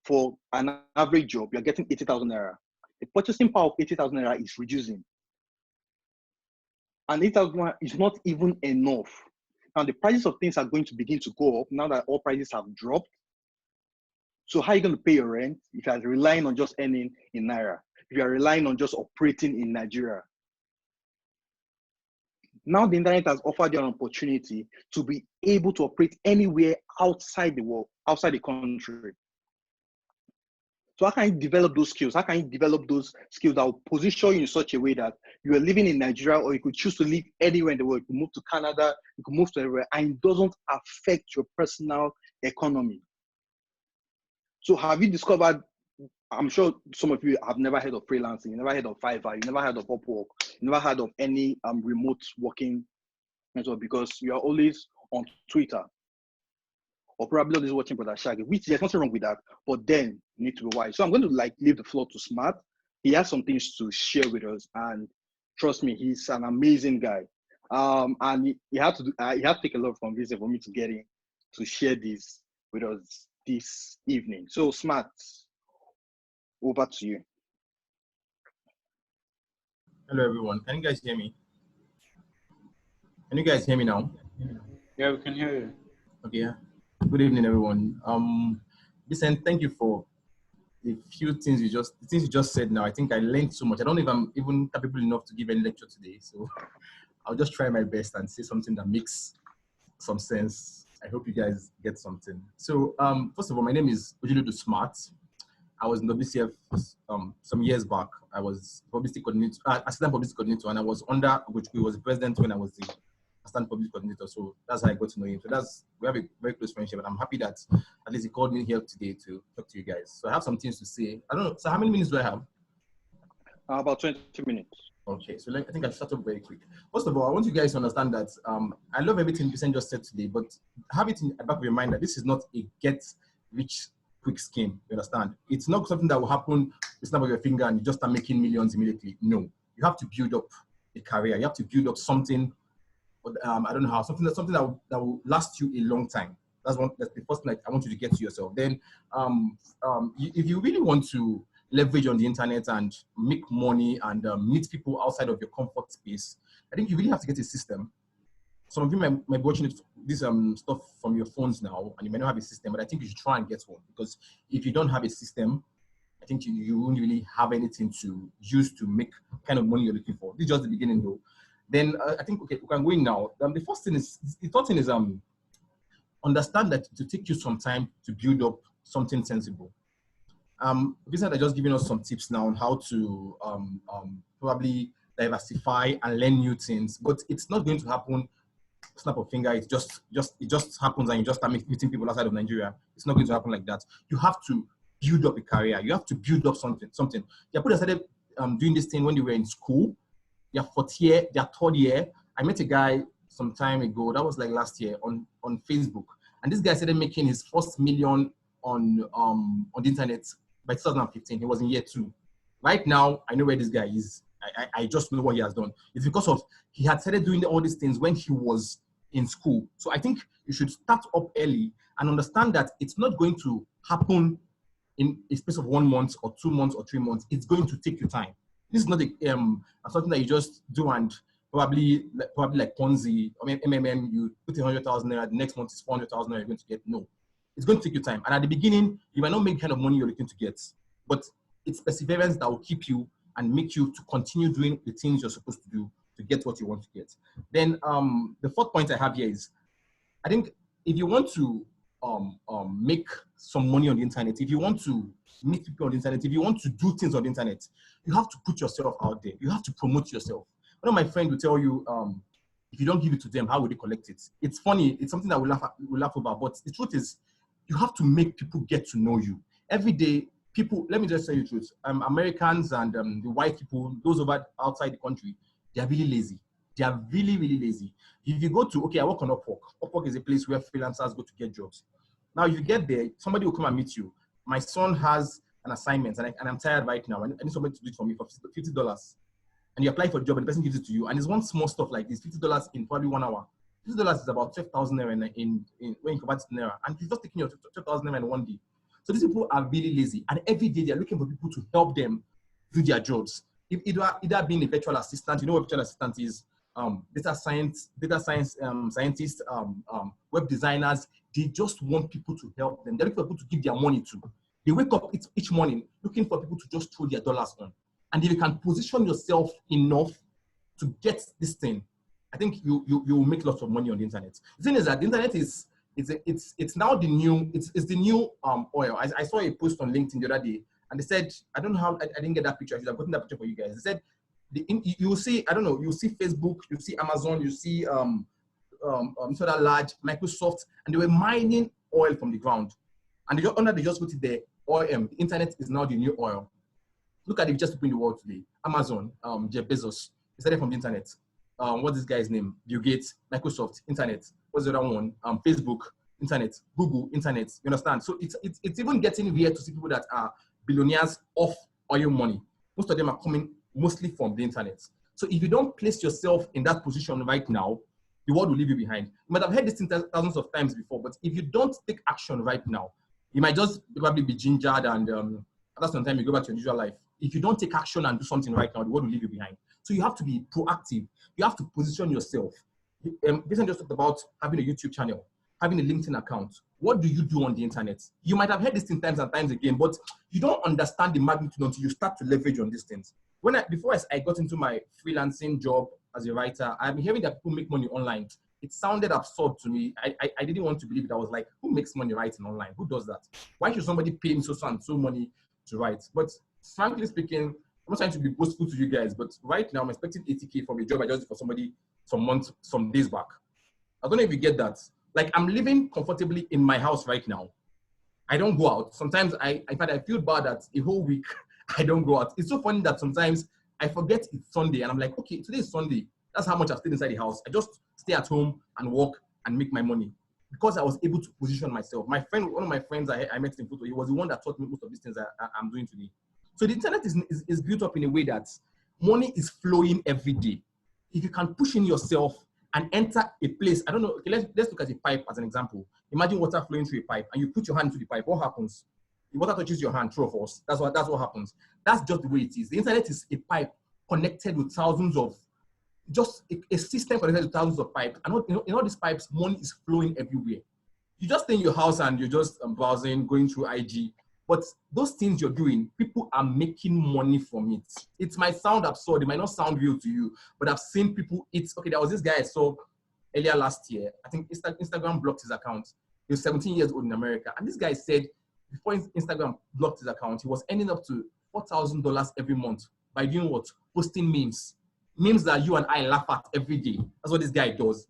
for an average job, you're getting 80,000 naira. The purchasing power of 80,000 naira is reducing. And 80,000 naira is not even enough. Now, the prices of things are going to begin to go up now that all prices have dropped. So how are you going to pay your rent if you're relying on just earning in naira? If you're relying on just operating in Nigeria? Now the internet has offered you an opportunity to be able to operate anywhere outside the world, outside the country. So how can you develop those skills? How can you develop those skills that will position you in such a way that you are living in Nigeria, or you could choose to live anywhere in the world? You could move to Canada, you could move to everywhere, and it doesn't affect your personal economy. So have you discovered, I'm sure some of you have never heard of freelancing, you never heard of Fiverr, you never heard of Upwork, you never heard of any remote working network because you are always on Twitter or probably always watching Brother Shaggy, which there's nothing wrong with that, but then you need to be wise. So I'm going to leave the floor to Smart. He has some things to share with us, and trust me, he's an amazing guy. And he had to take a lot from this for me to get in to share this with us this evening. So Smart, over to you. Hello everyone, can you guys hear me? Can you guys hear me now? Yeah, we can hear you. Okay, yeah. Good evening everyone. Listen, thank you for the things you just said now. I think I learned so much. I don't know if I'm even capable enough to give any lecture today, so I'll just try my best and say something that makes some sense. I hope you guys get something. So first of all, my name is Ojiludu Smart. I was in WCF some years back. I was publicity coordinator, assistant publicity coordinator, and I was under which he was the president when I was the assistant publicity coordinator. So that's how I got to know him. So we have a very close friendship, and I'm happy that at least he called me here today to talk to you guys. So I have some things to say. I don't know. So how many minutes do I have? About 20 minutes. Okay, so I think I'll start off very quick. First of all, I want you guys to understand that I love everything Vincent just said today, but have it in the back of your mind that this is not a get-rich quick scheme. You understand? It's not something that will happen, you snap of your finger and you just start making millions immediately. No, you have to build up a career. You have to build up something. I don't know how, something that will last you a long time. That's the first thing I want you to get to yourself. Then, if you really want to leverage on the internet and make money and meet people outside of your comfort space, I think you really have to get a system. Some of you might be watching this stuff from your phones now, and you may not have a system, but I think you should try and get one, because if you don't have a system, I think you won't really have anything to use to make kind of money you're looking for. This is just the beginning though. Then I think, okay, we can go in now. The first thing is, the third thing is understand that to take you some time to build up something sensible. Vincent are just giving us some tips now on how to probably diversify and learn new things, but it's not going to happen snap of finger. It just happens and you just start meeting people outside of Nigeria. It's not going to happen like that. You have to build up a career. You have to build up something. Yakuda started doing this thing when they were in school. Their fourth year, their third year. I met a guy some time ago, that was like last year, on Facebook. And this guy started making his first million on the internet by 2015. He was in year 2. Right now, I know where this guy is. I just know what he has done. It's because of he had started doing all these things when he was in school. So I think you should start up early and understand that it's not going to happen in a space of 1 month or 2 months or 3 months. It's going to take you time. This is not something that you just do and probably like Ponzi or MMM. You put 100,000 naira, the next month is 400,000 naira you're going to get. No, it's going to take you time. And at the beginning, you might not make the kind of money you're looking to get, but it's perseverance that will keep you and make you to continue doing the things you're supposed to do to get what you want to get. Then the fourth point I have here is, I think if you want to make some money on the internet, if you want to meet people on the internet, if you want to do things on the internet, you have to put yourself out there. You have to promote yourself. One of my friends will tell you, if you don't give it to them, how will they collect it? It's funny. It's something that we laugh about. But the truth is, you have to make people get to know you. Every day, people, let me just tell you the truth. Americans and the white people, those over outside the country, they are really lazy. They are really, really lazy. If you go to, okay, I work on Upwork. Upwork is a place where freelancers go to get jobs. Now, if you get there, somebody will come and meet you. My son has an assignment and I'm tired right now. I need somebody to do it for me for $50. And you apply for a job and the person gives it to you. And it's one small stuff like this, $50 in probably 1 hour. $50 is about 12,000 naira in when you convert it to naira. And you're just taking your 12,000 naira in 1 day. So these people are really lazy. And every day they're looking for people to help them do their jobs. If either being a virtual assistant, you know what virtual assistant is, data science scientists, web designers, they just want people to help them. They're looking for people to give their money to. They wake up each morning looking for people to just throw their dollars on. And if you can position yourself enough to get this thing, I think you will make lots of money on the internet. The thing is that the internet is now the new the new oil. I saw a post on LinkedIn the other day, and they said, I don't know how I didn't get that picture. I should have gotten that picture for you guys. They said you see, I don't know, you see Facebook, you see Amazon, you see sort of large Microsoft, and they were mining oil from the ground. And they just put it there, OIM, the internet is now the new oil. Look at the richest people in the world today. Amazon, Jeff Bezos, he started from the internet. What's this guy's name? Bill Gates, Microsoft, internet. What's the other one? Facebook, internet. Google, internet. You understand? So it's even getting weird to see people that are billionaires off oil money. Most of them are coming mostly from the internet. So if you don't place yourself in that position right now, the world will leave you behind. You might have heard this thousands of times before, but if you don't take action right now, you might just probably be gingered and after some time you go back to your usual life. If you don't take action and do something right now, the world will leave you behind. So you have to be proactive. You have to position yourself. Jason just talked about having a YouTube channel, having a LinkedIn account. What do you do on the internet? You might have heard this thing times and times again, but you don't understand the magnitude until you start to leverage on these things. Before I got into my freelancing job as a writer, I've been hearing that people make money online. It sounded absurd to me. I didn't want to believe it. I was like, who makes money writing online? Who does that? Why should somebody pay me so money to write? But frankly speaking, I'm not trying to be boastful to you guys, but right now I'm expecting 80K from a job I just did for somebody some days back. I don't know if you get that. Like, I'm living comfortably in my house right now. I don't go out. Sometimes in fact, I feel bad that a whole week I don't go out. It's so funny that sometimes I forget it's Sunday and I'm like, okay, today is Sunday. That's how much I've stayed inside the house. I just stay at home and work and make my money because I was able to position myself. My friend, one of my friends I met in photo, he was the one that taught me most of these things I'm doing today. So the internet is built up in a way that money is flowing every day. If you can push in yourself and enter a place, I don't know, okay, let's look at a pipe as an example. Imagine water flowing through a pipe and you put your hand into the pipe, what happens? The water touches your hand, true of course. That's what happens. That's just the way it is. The internet is a pipe connected with thousands of, just a system connected with thousands of pipes. And in all these pipes, money is flowing everywhere. You just stay in your house and you're just browsing, going through IG. But those things you're doing, people are making money from it. It might sound absurd. It might not sound real to you, but I've seen people. Okay, there was this guy I saw earlier last year. I think Instagram blocked his account. He was 17 years old in America. And this guy said before Instagram blocked his account, he was earning up to $4,000 every month by doing what? Posting memes. Memes that you and I laugh at every day. That's what this guy does.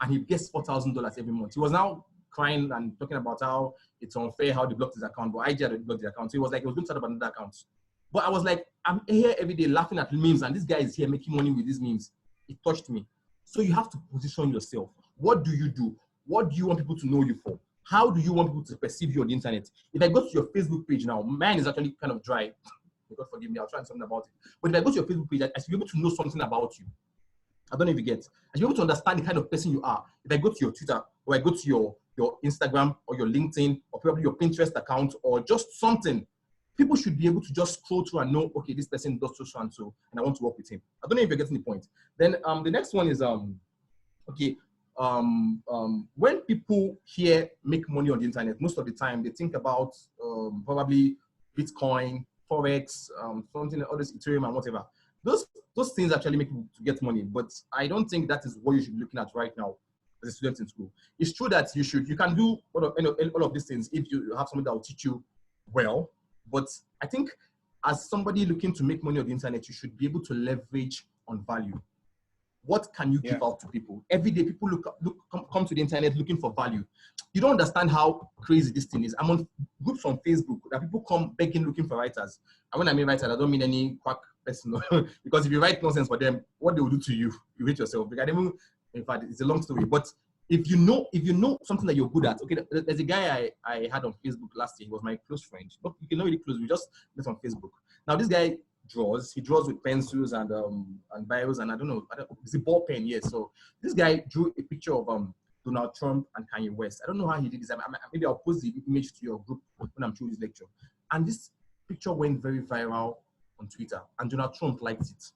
And he gets $4,000 every month. He was now crying and talking about how it's unfair how they blocked his account, but IG had blocked his account. So he was like, he was going to start up another account. But I was like, I'm here every day laughing at memes, and this guy is here making money with these memes. It touched me. So you have to position yourself. What do you do? What do you want people to know you for? How do you want people to perceive you on the internet? If I go to your Facebook page now, mine is actually kind of dry. God forgive me, I'll try something about it. But if I go to your Facebook page, I should be able to know something about you. I don't know if you get. I should be able to understand the kind of person you are. If I go to your Twitter, or I go to your Instagram, or your LinkedIn, or probably your Pinterest account, or just something, people should be able to just scroll through and know, okay, this person does so and so, and I want to work with him. I don't know if you're getting the point. Then the next one is, when people here make money on the internet, most of the time they think about probably Bitcoin, Forex, something, others, Ethereum, and whatever. Those things actually make people to get money, but I don't think that is what you should be looking at right now as a student in school. It's true that you can do all of these things if you have somebody that will teach you well, but I think as somebody looking to make money on the internet, you should be able to leverage on value. What can you give out to people? Every day, people come to the internet looking for value. You don't understand how crazy this thing is. I'm on groups on Facebook that people come begging, looking for writers. And when I mean writers, I don't mean any quack person. Because if you write nonsense for them, what they will do to you, you hate yourself. In fact, it's a long story. But if you know something that you're good at, okay, there's a guy I had on Facebook last year. He was my close friend. But you know, really close. We just met on Facebook. Now this guy draws. He draws with pencils and biros, and it's a ball pen. Yes. So this guy drew a picture of Donald Trump and Kanye West. I don't know how he did this. Maybe I'll post the image to your group when I'm through this lecture. And this picture went very viral on Twitter, and Donald Trump liked it.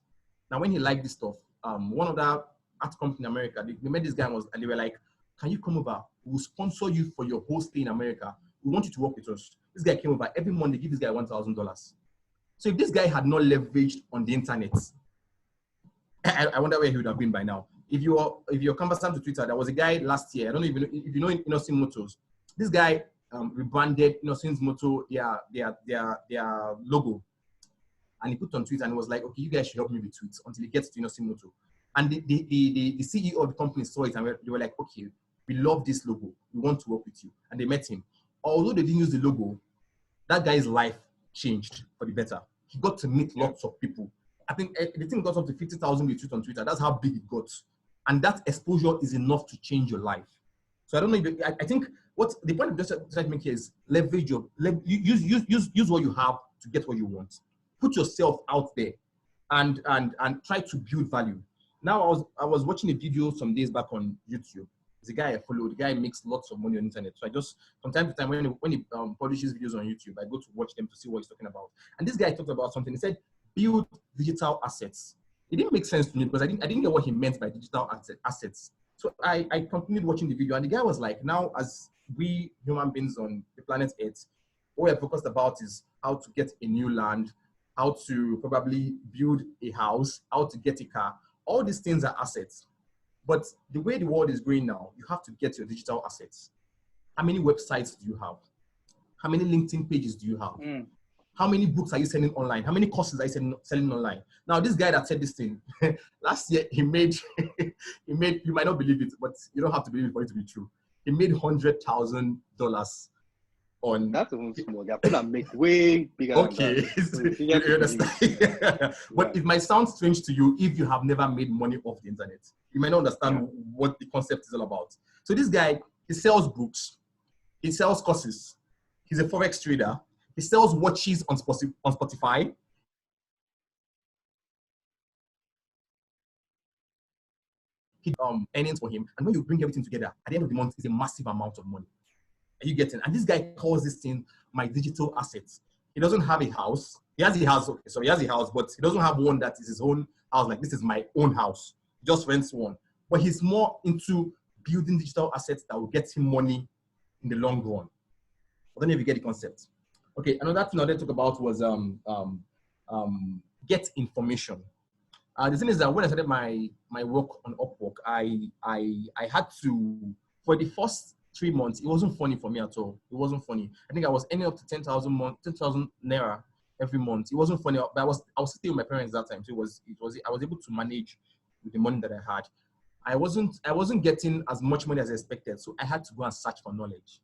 Now, when he liked this stuff, one of the art company in America, they met this guy and they were like, "Can you come over? We'll sponsor you for your whole stay in America. We want you to work with us." This guy came over. Every month, they give this guy $1,000. So if this guy had not leveraged on the internet, I wonder where he would have been by now. If you're conversant to Twitter, there was a guy last year. I don't know if you know Innocent Motors. This guy rebranded Innocent Motor their logo, and he put on Twitter and was like, "Okay, you guys should help me retweet until it gets to Innocent Motor." And the CEO of the company saw it and they were like, "Okay, we love this logo. We want to work with you." And they met him. Although they didn't use the logo, that guy's life changed for the better. He got to meet lots of people. I think the thing got up to 50,000 retweets on Twitter. That's how big it got. And that exposure is enough to change your life. So I don't know if I think what the point of this trying to make here is leverage use what you have to get what you want. Put yourself out there and try to build value. Now I was watching a video some days back on YouTube. There's a guy I follow. The guy makes lots of money on the internet. So I just from time to time when he publishes videos on YouTube, I go to watch them to see what he's talking about. And this guy talked about something. He said, build digital assets. It didn't make sense to me because I didn't get what he meant by digital assets. So I continued watching the video, and the guy was like, now as we human beings on the planet Earth, what we're focused about is how to get a new land, how to probably build a house, how to get a car. All these things are assets. But the way the world is going now, you have to get your digital assets. How many websites do you have? How many LinkedIn pages do you have? How many books are you selling online? How many courses are you selling online? Now, this guy that said this thing, last year he made, you might not believe it, but you don't have to believe it for it to be true. He made $100,000 on. That's even small. They're going to make way bigger okay. than that. You understand? But it might sound strange to you if you have never made money off the internet. You might not understand what the concept is all about. So this guy, he sells books. He sells courses. He's a Forex trader. He sells watches on Spotify. He earnings for him. And when you bring everything together, at the end of the month, it's a massive amount of money. Are you getting? And this guy calls this thing my digital assets. He doesn't have a house. He has a house. Okay, so he has a house, but he doesn't have one that is his own house. Like, this is my own house. He just rents one. But he's more into building digital assets that will get him money in the long run. I don't know if you get the concept. Okay, another thing I wanted to talk about was get information. The thing is that when I started my work on Upwork, I had to, for the first 3 months, it wasn't funny for me at all. It wasn't funny. I think I was earning up to 10,000 naira every month. It wasn't funny, but I was still with my parents that time. So I was able to manage with the money that I had. I wasn't getting as much money as I expected, so I had to go and search for knowledge.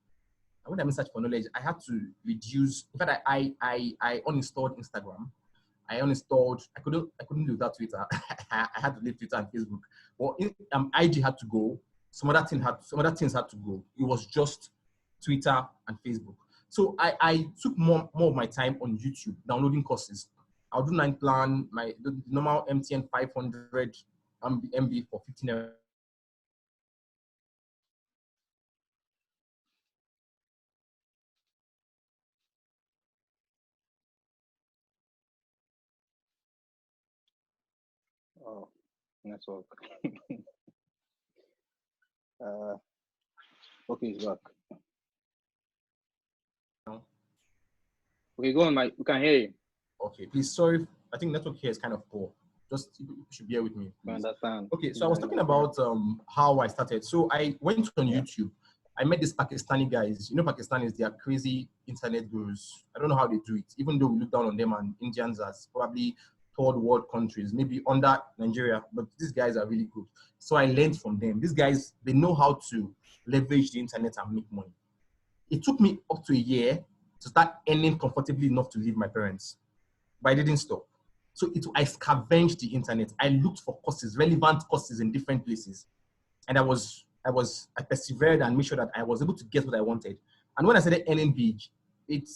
And when I mean search for knowledge, I had to reduce. In fact, I uninstalled Instagram. I couldn't do without Twitter. I had to leave Twitter and Facebook. Well, IG had to go. Some other things had to go. It was just Twitter and Facebook. So I took more of my time on YouTube, downloading courses. I'll do 9 plan, the normal MTN 500 MB for 15 Oh, network. Okay, it's back. Okay, go on, Mike. We can hear you. Okay, please, sorry. I think network here is kind of poor. Just, you should bear with me. I understand. Okay, so I was talking about how I started. So I went on YouTube. I met these Pakistani guys. You know, Pakistanis, they are crazy internet gurus. I don't know how they do it, even though we look down on them and Indians as probably third world countries, maybe under Nigeria, but these guys are really good. So I learned from them. These guys, they know how to leverage the internet and make money. It took me up to a year to start earning comfortably enough to leave my parents, but I didn't stop. So I scavenged the internet. I looked for courses, relevant courses in different places. And I was I persevered and made sure that I was able to get what I wanted. And when I started earning big, it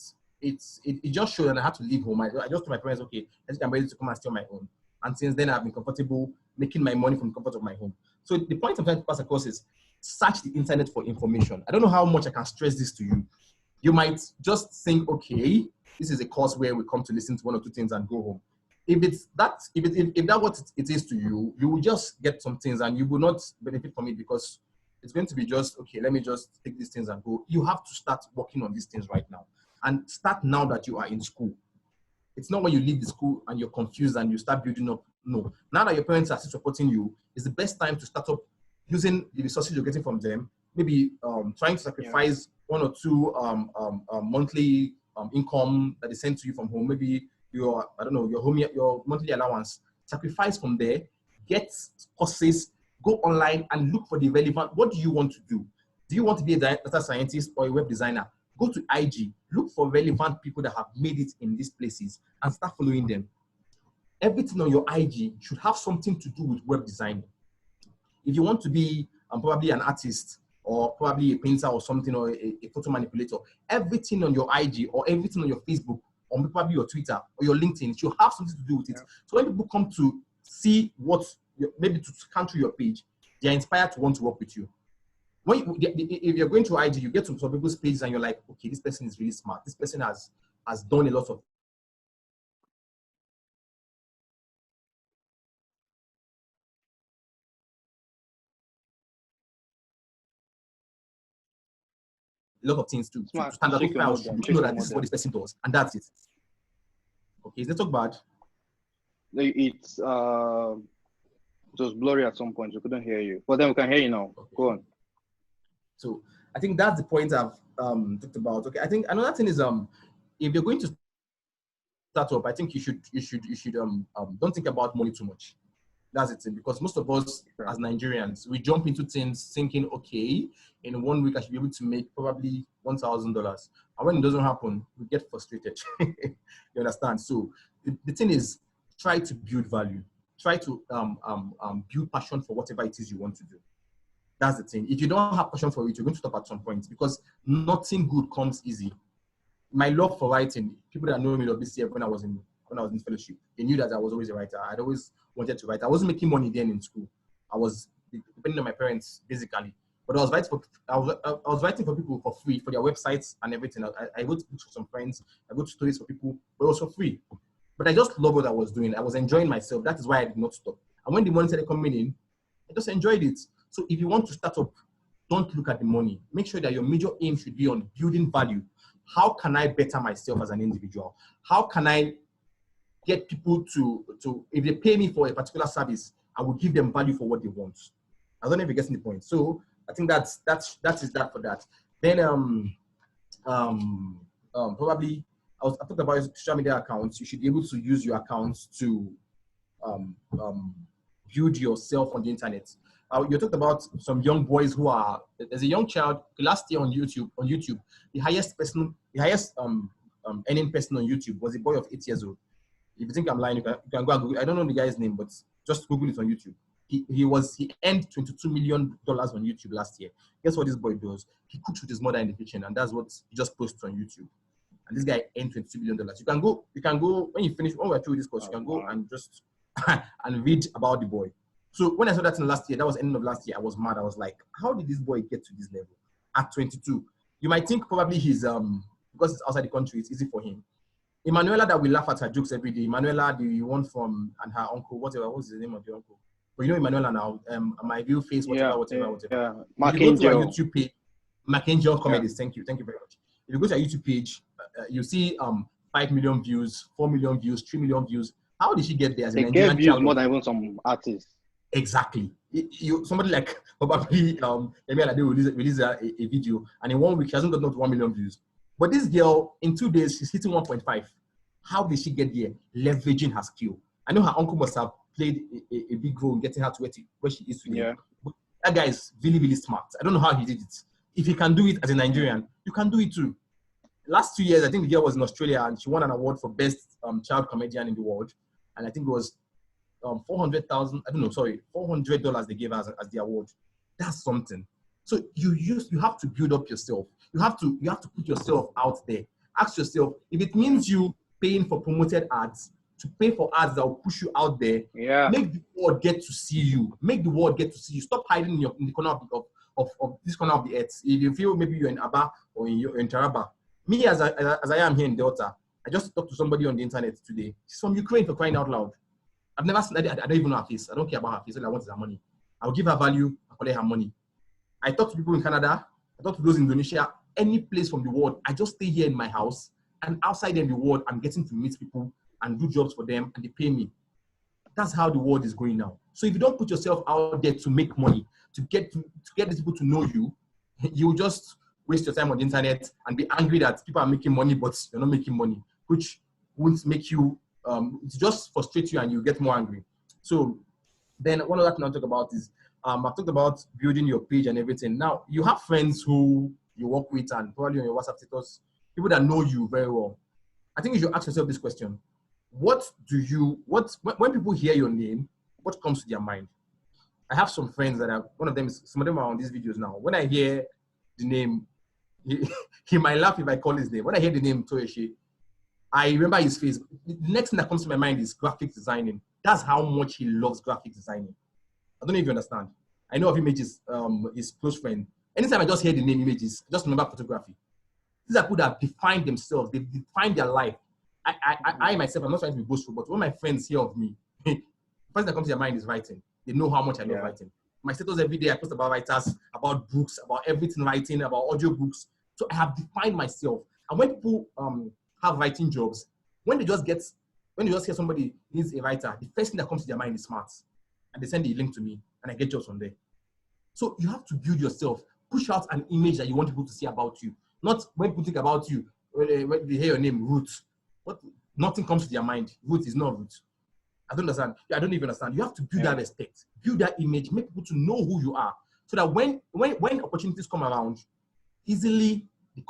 just showed that I had to leave home. I just told my parents, okay, I think I'm ready to come and stay on my own. And since then, I've been comfortable making my money from the comfort of my home. So the point I'm trying to pass across is search the internet for information. I don't know how much I can stress this to you. You might just think, okay, this is a course where we come to listen to one or two things and go home. If that's what it is to you, you will just get some things and you will not benefit from it because it's going to be just, okay, let me just take these things and go. You have to start working on these things right now and start now that you are in school. It's not when you leave the school and you're confused and you start building up. No. Now that your parents are still supporting you, it's the best time to start up using the resources you're getting from them. Maybe trying to sacrifice one or two monthly income that is sent to you from home. Maybe your monthly allowance. Sacrifice from there. Get courses. Go online and look for the relevant. What do you want to do? Do you want to be a data scientist or a web designer? Go to IG. Look for relevant people that have made it in these places and start following them. Everything on your IG should have something to do with web designing. If you want to be probably an artist or probably a painter or something or a photo manipulator, everything on your IG or everything on your Facebook or probably your Twitter or your LinkedIn should have something to do with it. Yeah. So when people come to see what, maybe to scan through your page, they're inspired to want to work with you. If you're going to IG, you get to some people's pages and you're like, okay, this person is really smart. This person has done a lot of things to stand out. You know that this is what this person does, and that's it. Okay, is the network bad? It was blurry at some point. We couldn't hear you, but then we can hear you now. Okay. Go on. So I think that's the point I've talked about. Okay, I think another thing is if you're going to start up, I think you should don't think about money too much. That's it, because most of us as Nigerians, we jump into things thinking, okay, in 1 week I should be able to make probably $1,000, and when it doesn't happen, we get frustrated. You understand? So the thing is, try to build value. Try to build passion for whatever it is you want to do. That's the thing. If you don't have passion for it, you're going to stop at some point because nothing good comes easy. My love for writing, people that know me this year when I was in fellowship, they knew that I was always a writer. I'd always wanted to write. I wasn't making money then in school. I was depending on my parents basically, but I was writing for people for free for their websites and everything. I wrote books for some friends. I wrote stories for people, but it was for free. But I just loved what I was doing. I was enjoying myself. That is why I did not stop. And when the money started coming in, I just enjoyed it. So if you want to start up, don't look at the money. Make sure that your major aim should be on building value. How can I better myself as an individual? How can I get people to if they pay me for a particular service, I will give them value for what they want. I don't know if you're getting the point. So I think that is that for that. Then probably I talked about social media accounts. You should be able to use your accounts to build yourself on the internet. You talked about some young boys who are. There's a young child last year on YouTube. The highest earning person on YouTube was a boy of 8 years old. If you think I'm lying, you can go and Google. I don't know the guy's name, but just Google it on YouTube. He earned $22 million on YouTube last year. Guess what this boy does? He cooks with his mother in the kitchen, and that's what he just posts on YouTube. And this guy earned $22 million. You can go when you finish, when we're through this course, you can go and just and read about the boy. So when I saw that in last year, that was end of last year, I was mad. I was like, how did this boy get to this level at 22? You might think probably he's because it's outside the country, it's easy for him. Emanuela that we laugh at her jokes every day. Emanuela, the one from and her uncle, whatever. What's the name of your uncle? But you know Emanuela now. My view face, whatever. Yeah. If you go to our YouTube page, McAngel Comedies. Thank you very much. If you go to our YouTube page, you see 5 million views, 4 million views, 3 million views. How did she get there? As a Nigerian views child more than even some artists. Exactly. Somebody like probably Emanuela, they will release a video, and in 1 week she hasn't gotten up to 1 million views. But this girl, in 2 days, she's hitting 1.5. How did she get there? Leveraging her skill. I know her uncle must have played a big role in getting her to where she is today. Yeah. But that guy is really, really smart. I don't know how he did it. If he can do it as a Nigerian, you can do it too. Last 2 years, I think the girl was in Australia and she won an award for best child comedian in the world. And I think it was $400 they gave her as the award. That's something. So you have to build up yourself. You have to put yourself out there. Ask yourself, if it means you paying for promoted ads, to pay for ads that will push you out there, make the world get to see you. Make the world get to see you. Stop hiding in the corner of this corner of the earth. If you feel maybe you're in Aba or in Taraba, me as I am here in Delta, I just talked to somebody on the internet today. She's from Ukraine, for crying out loud. I've never seen her. I don't even know her face. I don't care about her face. All I want is her money. I'll give her value. I'll collect her money. I talk to people in Canada. I talk to those in Indonesia. Any place from the world. I just stay here in my house. And outside in the world, I'm getting to meet people and do jobs for them, and they pay me. That's how the world is going now. So if you don't put yourself out there to make money, to get these people to know you, you'll just waste your time on the internet and be angry that people are making money, but you're not making money, which won't make you, it just frustrates you and you get more angry. So then one other thing I'll talk about is, I've talked about building your page and everything. Now, you have friends who you work with and probably on your WhatsApp status, people that know you very well. I think you should ask yourself this question. When people hear your name, what comes to their mind? I have some friends that some of them are on these videos now. When I hear the name, he might laugh if I call his name. When I hear the name Toyoshi, I remember his face. The next thing that comes to my mind is graphic designing. That's how much he loves graphic designing. I don't know if you understand. I know of Images, his close friend. Anytime I just hear the name Images, I just remember photography. These are people that have defined themselves. They've defined their life. I myself, I'm not trying to be boastful, but when my friends hear of me, the first thing that comes to their mind is writing. They know how much I love writing. My status every day, I post about writers, about books, about everything writing, about audio books. So I have defined myself. And when people have writing jobs, when they just hear somebody needs a writer, the first thing that comes to their mind is smart. And they send a link to me, and I get jobs from there. So you have to build yourself. Push out an image that you want people to see about you. Not when people think about you, when they hear your name, Ruth. Nothing comes to their mind. Ruth is not Ruth. I don't understand. I don't even understand. You have to build that respect, build that image, make people to know who you are, so that when opportunities come around, easily the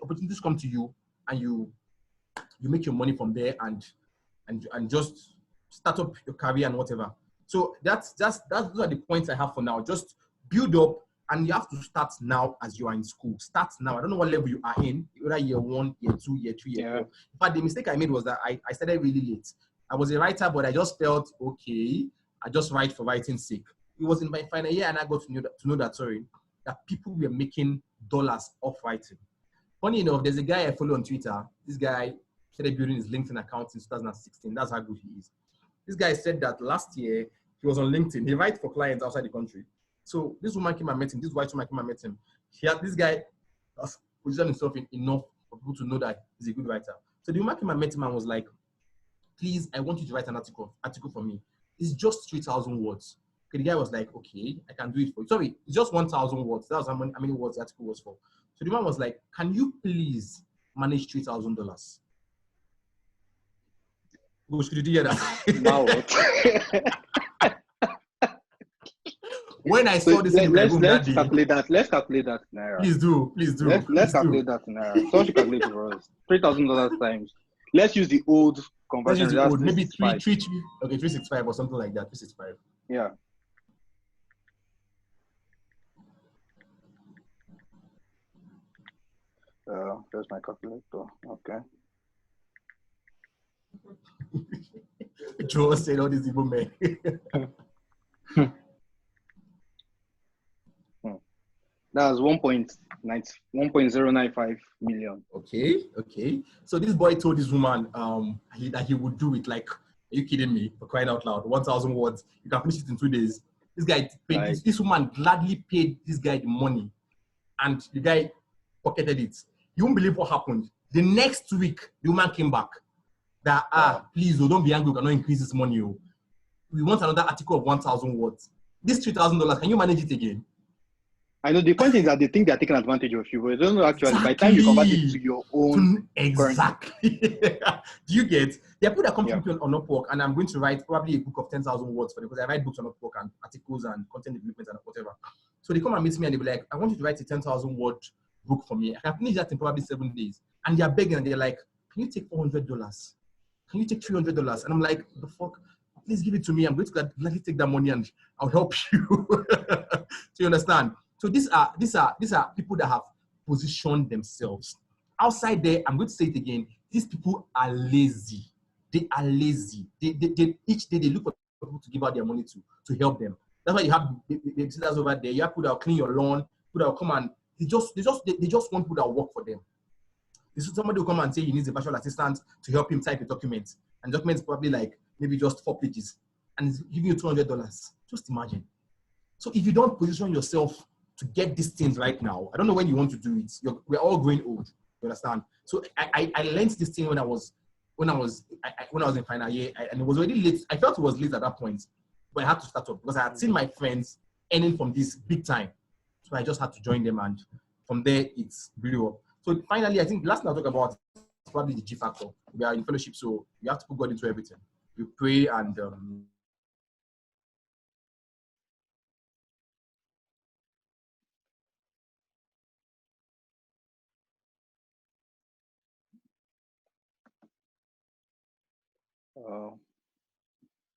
opportunities come to you, and you make your money from there, and just start up your career and whatever. So those are the points I have for now. Just build up, and you have to start now as you are in school. Start now. I don't know what level you are in, whether year 1, year 2, year 3, year 4. In fact, the mistake I made was that I started really late. I was a writer, but I just felt, okay, I just write for writing's sake. It was in my final year, and I got to know that people were making dollars off writing. Funny enough, there's a guy I follow on Twitter. This guy started building his LinkedIn account in 2016. That's how good he is. This guy said that last year, he was on LinkedIn. He writes for clients outside the country. So this woman came and met him. This white woman came and met him. This guy has positioned himself enough for people to know that he's a good writer. So the woman came and met him and was like, please, I want you to write an article for me. It's just 3,000 words. Okay, the guy was like, okay, I can do it for you. Sorry, it's just 1,000 words. That was how many words the article was for. So the man was like, can you please manage $3,000? Did you hear that? When I saw this, let's calculate that. Let's calculate that naira. Please do. Let's calculate that naira. So much calculate for us. $3,000 times. Let's use the old conversion. Let's use the old, maybe 365 or something like that. 365. Yeah. There's my calculator. Okay. Joe said all these people men. That's 1.095 million. Okay. So this boy told this woman that he would do it. Like, are you kidding me? For crying out loud, 1,000 words. You can finish it in 2 days. This guy paid. This woman gladly paid this guy the money, and the guy pocketed it. You won't believe what happened. The next week, the woman came back. That please, don't be angry. We cannot increase this money. We want another article of 1,000 words. This $3,000. Can you manage it again? I know the point is that they think they're taking advantage of you, but they don't know actually. By the time you convert it to your own, exactly. Do you get? There are people that come to me on Upwork, and I'm going to write probably a book of 10,000 words for them, because I write books on Upwork and articles and content development and whatever. So they come and meet me and they be like, I want you to write a 10,000 word book for me. I can finish that in probably 7 days. And they're begging and they're like, can you take $400? Can you take $300? And I'm like, the fuck? Please give it to me. I'm going to gladly take that money and I'll help you. So you understand? So these are people that have positioned themselves. Outside there, I'm going to say it again, these people are lazy. They are lazy. They each day they look for people to give out their money to help them. That's why you have babysitters over there. You have people that will clean your lawn, people that will come and they just want people that will work for them. This is somebody will come and say he needs a virtual assistant to help him type a document. And the document is probably like maybe just 4 pages. And he's giving you $200. Just imagine. So if you don't position yourself to get these things right now, I don't know when you want to do it. We're all growing old. You understand? So I learned this thing when I was in final year, and it was already late. I felt it was late at that point, but I had to start up because I had seen my friends earning from this big time. So I just had to join them, and from there it blew up. So finally, I think the last thing I'll talk about is probably the G factor. We are in fellowship, so you have to put God into everything. You pray and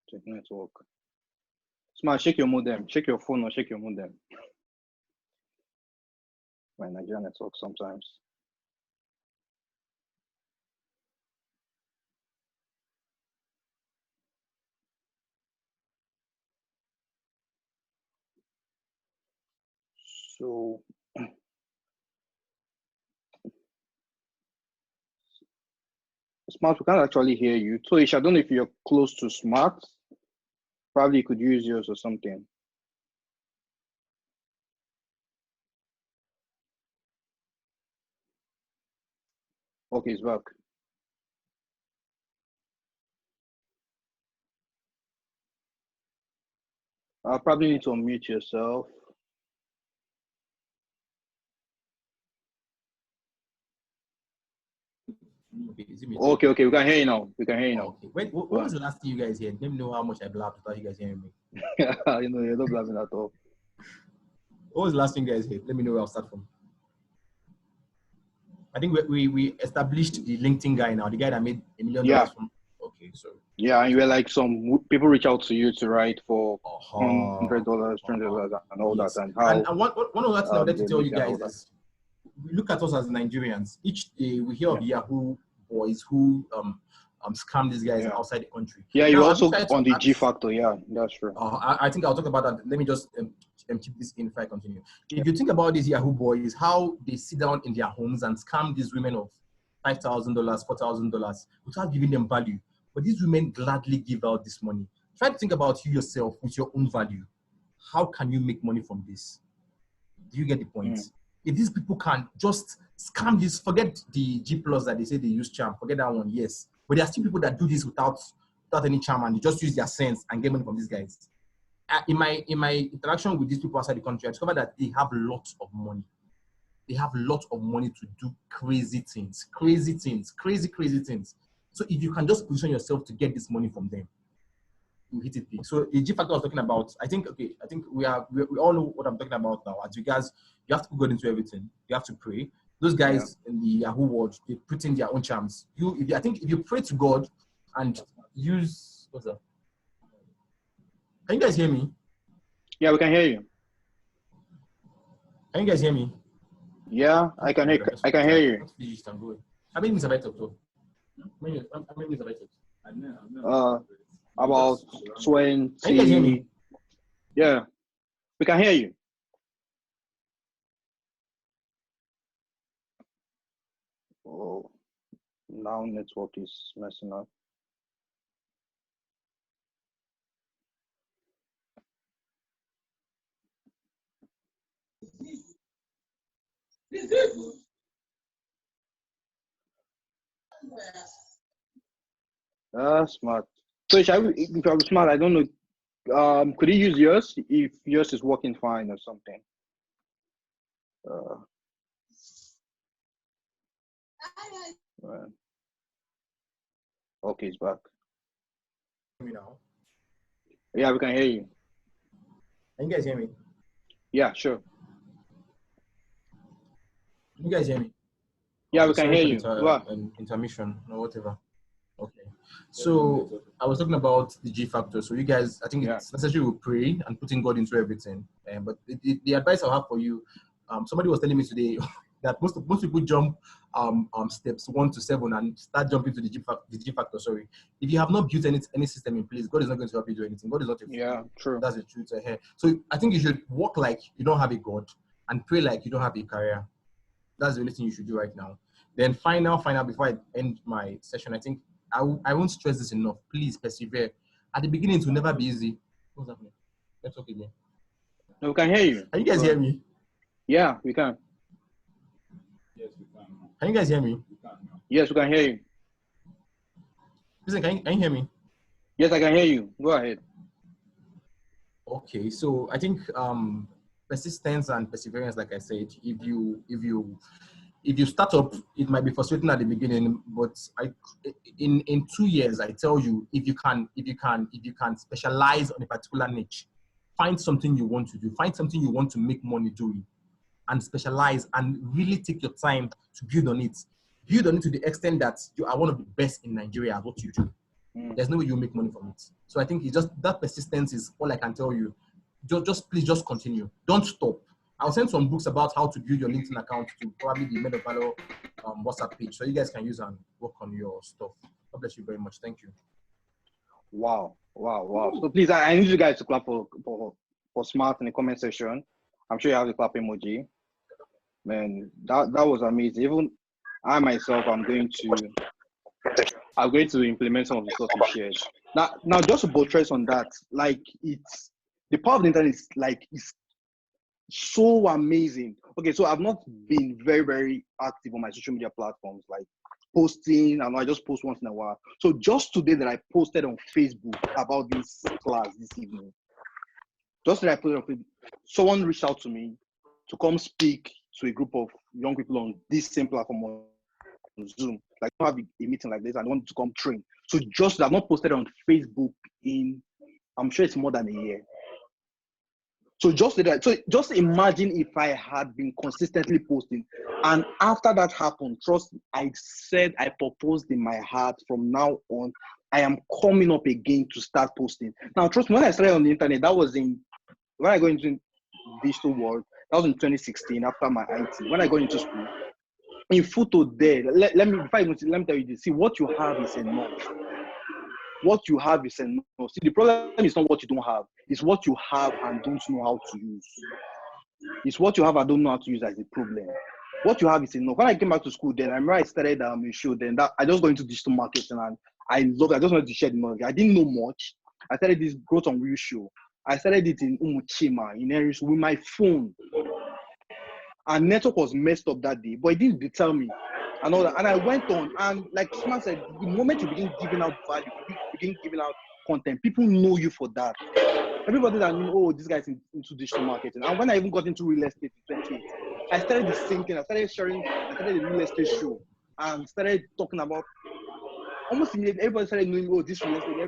check network. Smart, check your modem. Check your phone or check your modem. My Nigerian network sometimes. So Smart, we can't actually hear you. So Ish, I don't know if you're close to Smart. Probably you could use yours or something. Okay, it's back. I'll probably need to unmute yourself. Okay, we can hear you now. We can hear you now. Okay. When was the last thing you guys heard? Let me know how much I blabbed without you guys hearing me. You know, you're not blabbing at all. What was the last thing you guys heard? Let me know where I'll start from. I think we established the LinkedIn guy now, the guy that made $1 million from. Okay, so. Yeah, and you were like, some people reach out to you to write for $100, $200, and all that. And how? And one of the things I wanted to tell you guys is, we look at us as Nigerians. Each day we hear of Yahoo boys who scam these guys outside the country. Yeah, you're also on the G factor. Yeah, that's true. I think I'll talk about that. Let me just keep this in if I continue. If you think about these Yahoo boys, how they sit down in their homes and scam these women of $5,000, $4,000 without giving them value. But these women gladly give out this money. Try to think about you yourself with your own value. How can you make money from this? Do you get the point? If these people can just scam this, forget the G plus that they say they use charm, forget that one, yes. But there are still people that do this without any charm, and they just use their sense and get money from these guys. In my interaction with these people outside the country, I discovered that they have lots of money. They have lots of money to do crazy things. So if you can just position yourself to get this money from them, you hit it big. So the G factor I was talking about, I think we all know what I'm talking about now. As regards, you have to put God into everything. You have to pray. Those guys in the Yahoo world, they put in their own charms. If you pray to God and use, what's that? Can you guys hear me? Yeah, we can hear you. Can you guys hear me? Yeah, I can hear you. How many minutes have I talked to? About 20. Can you guys hear me? Yeah, we can hear you. Oh, now network is messing up. Smart. So if I'm smart, I don't know. Could you use yours if yours is working fine or something? Right. Okay, it's back. Hear me now? Yeah, we can hear you. Can you guys hear me? Yeah, sure. Can you guys hear me? Yeah, we can hear you. Intermission or whatever. Okay. So I was talking about the G factor. So you guys, I think it's necessary to pray and putting God into everything. But the advice I have for you, somebody was telling me today that most people jump steps 1 to 7 and start jumping to the G factor. Sorry, if you have not built any system in place, God is not going to help you do anything. God is not a fool. True. That's the truth. So I think you should walk like you don't have a God and pray like you don't have a career. That's the only thing you should do right now. Then final, before I end my session, I think I won't stress this enough. Please persevere. At the beginning, it will never be easy. What's happening? Let's talk again. No, we can hear you. Can you guys hear me? Yeah, we can. Yes, we can. Can you guys hear me? Yes, we can hear you. Listen, can you hear me? Yes, I can hear you. Go ahead. Okay, so I think persistence and perseverance, like I said, if you start up, it might be frustrating at the beginning, but in 2 years, I tell you, if you can specialize on a particular niche, find something you want to do, find something you want to make money doing, and specialize and really take your time to build on it. Build on it to the extent that you are one of the best in Nigeria at what you do. There's no way you'll make money from it. So I think it's just that persistence is all I can tell you. Please continue. Don't stop. I'll send some books about how to build your LinkedIn account to probably the Men of Valor WhatsApp page, so you guys can use and work on your stuff. God bless you very much. Thank you. Wow. So please, I need you guys to clap for Smart in the comment section. I'm sure you have the clap emoji. Man, that was amazing. Even I myself, I'm going to implement some of the stuff you shared. Now, just to buttress on that, like it's the power of the internet is like it's so amazing. Okay, so I've not been very, very active on my social media platforms, like posting, and I just post once in a while. So just today that I posted on Facebook about this class this evening, just that I posted on Facebook, someone reached out to me to come speak to a group of young people on this same platform on Zoom. Like, I have a meeting like this, and I want to come train. So just that I've not posted on Facebook in, I'm sure it's more than a year. So just imagine if I had been consistently posting, and after that happened, trust me, I proposed in my heart from now on, I am coming up again to start posting. Now, trust me, when I started on the internet, when I got into digital world, that was in 2016 after my IT. When I got into school, in photo there, let me tell you this. See, what you have is enough. What you have is enough. See, the problem is not what you don't have. It's what you have and don't know how to use. It's what you have and don't know how to use as the problem. What you have is enough. When I came back to school, then I remember I started a show. Then I just got into digital marketing, and I just wanted to share the knowledge. I didn't know much. I started this Growth on Real show. I started it in Umuchima, in areas with my phone. And network was messed up that day, but it didn't deter me. And all that. And I went on, and like Smart said, the moment you begin giving out value, you begin giving out content, people know you for that. Everybody that knew, oh, this guy's into digital marketing. And when I even got into real estate in 2018, I started the same thing. I started the real estate show and started talking about, almost immediately, everybody started knowing, oh, this real estate,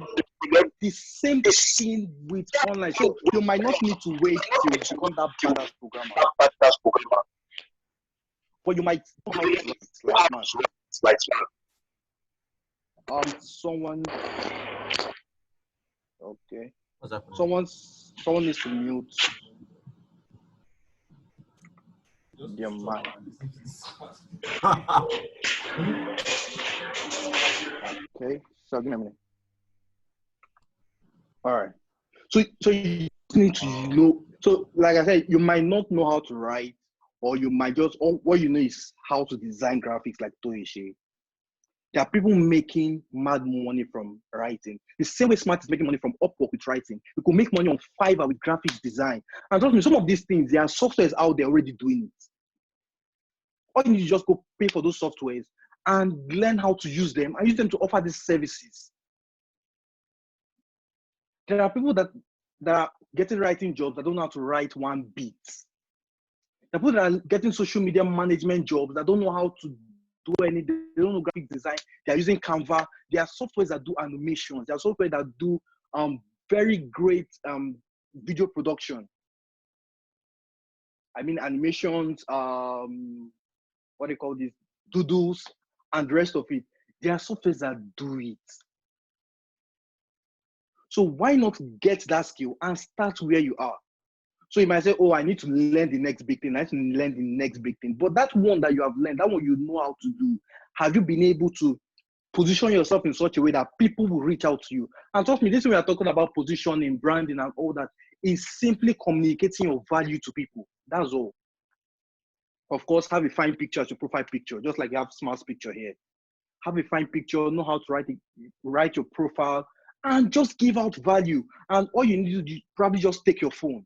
the same thing with online. So you might not need to wait till you become that badass programmer. But you might someone. Okay. What's happening? Someone needs to mute their mic. Okay. So give me a minute. All right. So you need to know. So like I said, you might not know how to write, or you might just, what you know is how to design graphics like Toyoshe. There are people making mad money from writing. The same way Smart is making money from Upwork with writing. You could make money on Fiverr with graphics design. And trust me, some of these things, there are softwares out there already doing it. All you need to just go pay for those softwares and learn how to use them and use them to offer these services. There are people that are getting writing jobs that don't know how to write one bit. There are people that are getting social media management jobs that don't know how to do anything. They don't know graphic design. They are using Canva. There are softwares that do animations. There are software that do very great video production. I mean animations, what they call these doodles and the rest of it. There are softwares that do it. So why not get that skill and start where you are? So you might say, oh, I need to learn the next big thing. I need to learn the next big thing. But that one that you have learned, that one you know how to do, have you been able to position yourself in such a way that people will reach out to you? And trust me, this we are talking about positioning, branding, and all that is simply communicating your value to people. That's all. Of course, have a fine picture as your profile picture, just like you have Smart's picture here. Have a fine picture, know how to write your profile, and just give out value. And all you need to do is probably just take your phone.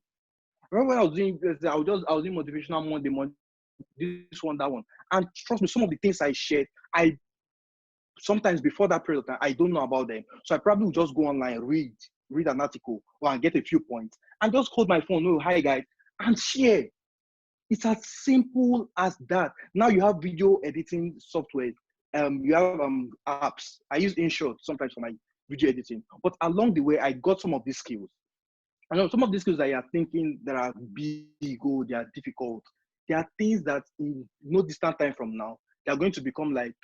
Remember when I was doing motivational Monday, this one, that one. And trust me, some of the things I shared, I sometimes before that period of time, I don't know about them. So I probably would just go online, read an article, or get a few points, and just hold my phone, oh, hi guys, and share. It's as simple as that. Now you have video editing software. You have apps. I use InShot sometimes for my video editing. But along the way, I got some of these skills. I know some of these skills that you are thinking that are big, or they are difficult. They are things that in no distant time from now, they are going to become like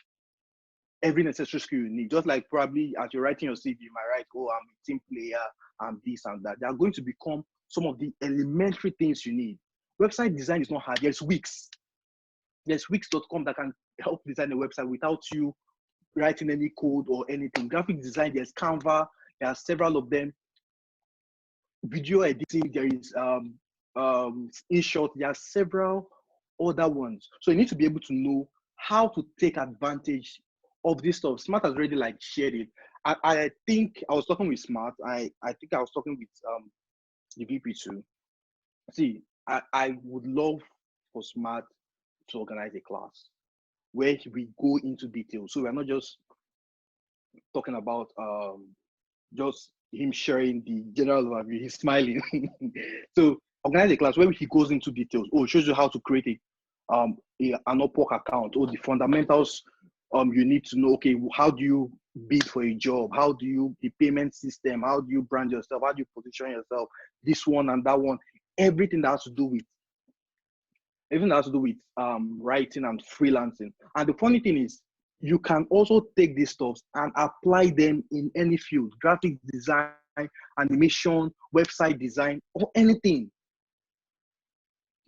every necessary skill you need. Just like probably as you're writing your CV, you might write, oh, I'm a team player, I'm this and that. They are going to become some of the elementary things you need. Website design is not hard. There's Wix. There's Wix.com that can help design a website without you writing any code or anything. Graphic design, there's Canva. There are several of them. Video editing, there is InShot. There are several other ones. So you need to be able to know how to take advantage of this stuff. Smart has already like shared it. I think I was talking with Smart. I think I was talking with the VP too. See, I would love for Smart to organize a class where we go into details. So we're not just talking about just him sharing the general overview. He's smiling. So organize a class where he goes into details. Oh, shows you how to create an Upwork account, or the fundamentals you need to know. Okay, how do you bid for a job? How do you the payment system? How do you brand yourself? How do you position yourself? This one and that one. Everything that has to do with writing and freelancing. And the funny thing is, you can also take these stuff and apply them in any field: graphic design, animation, website design, or anything.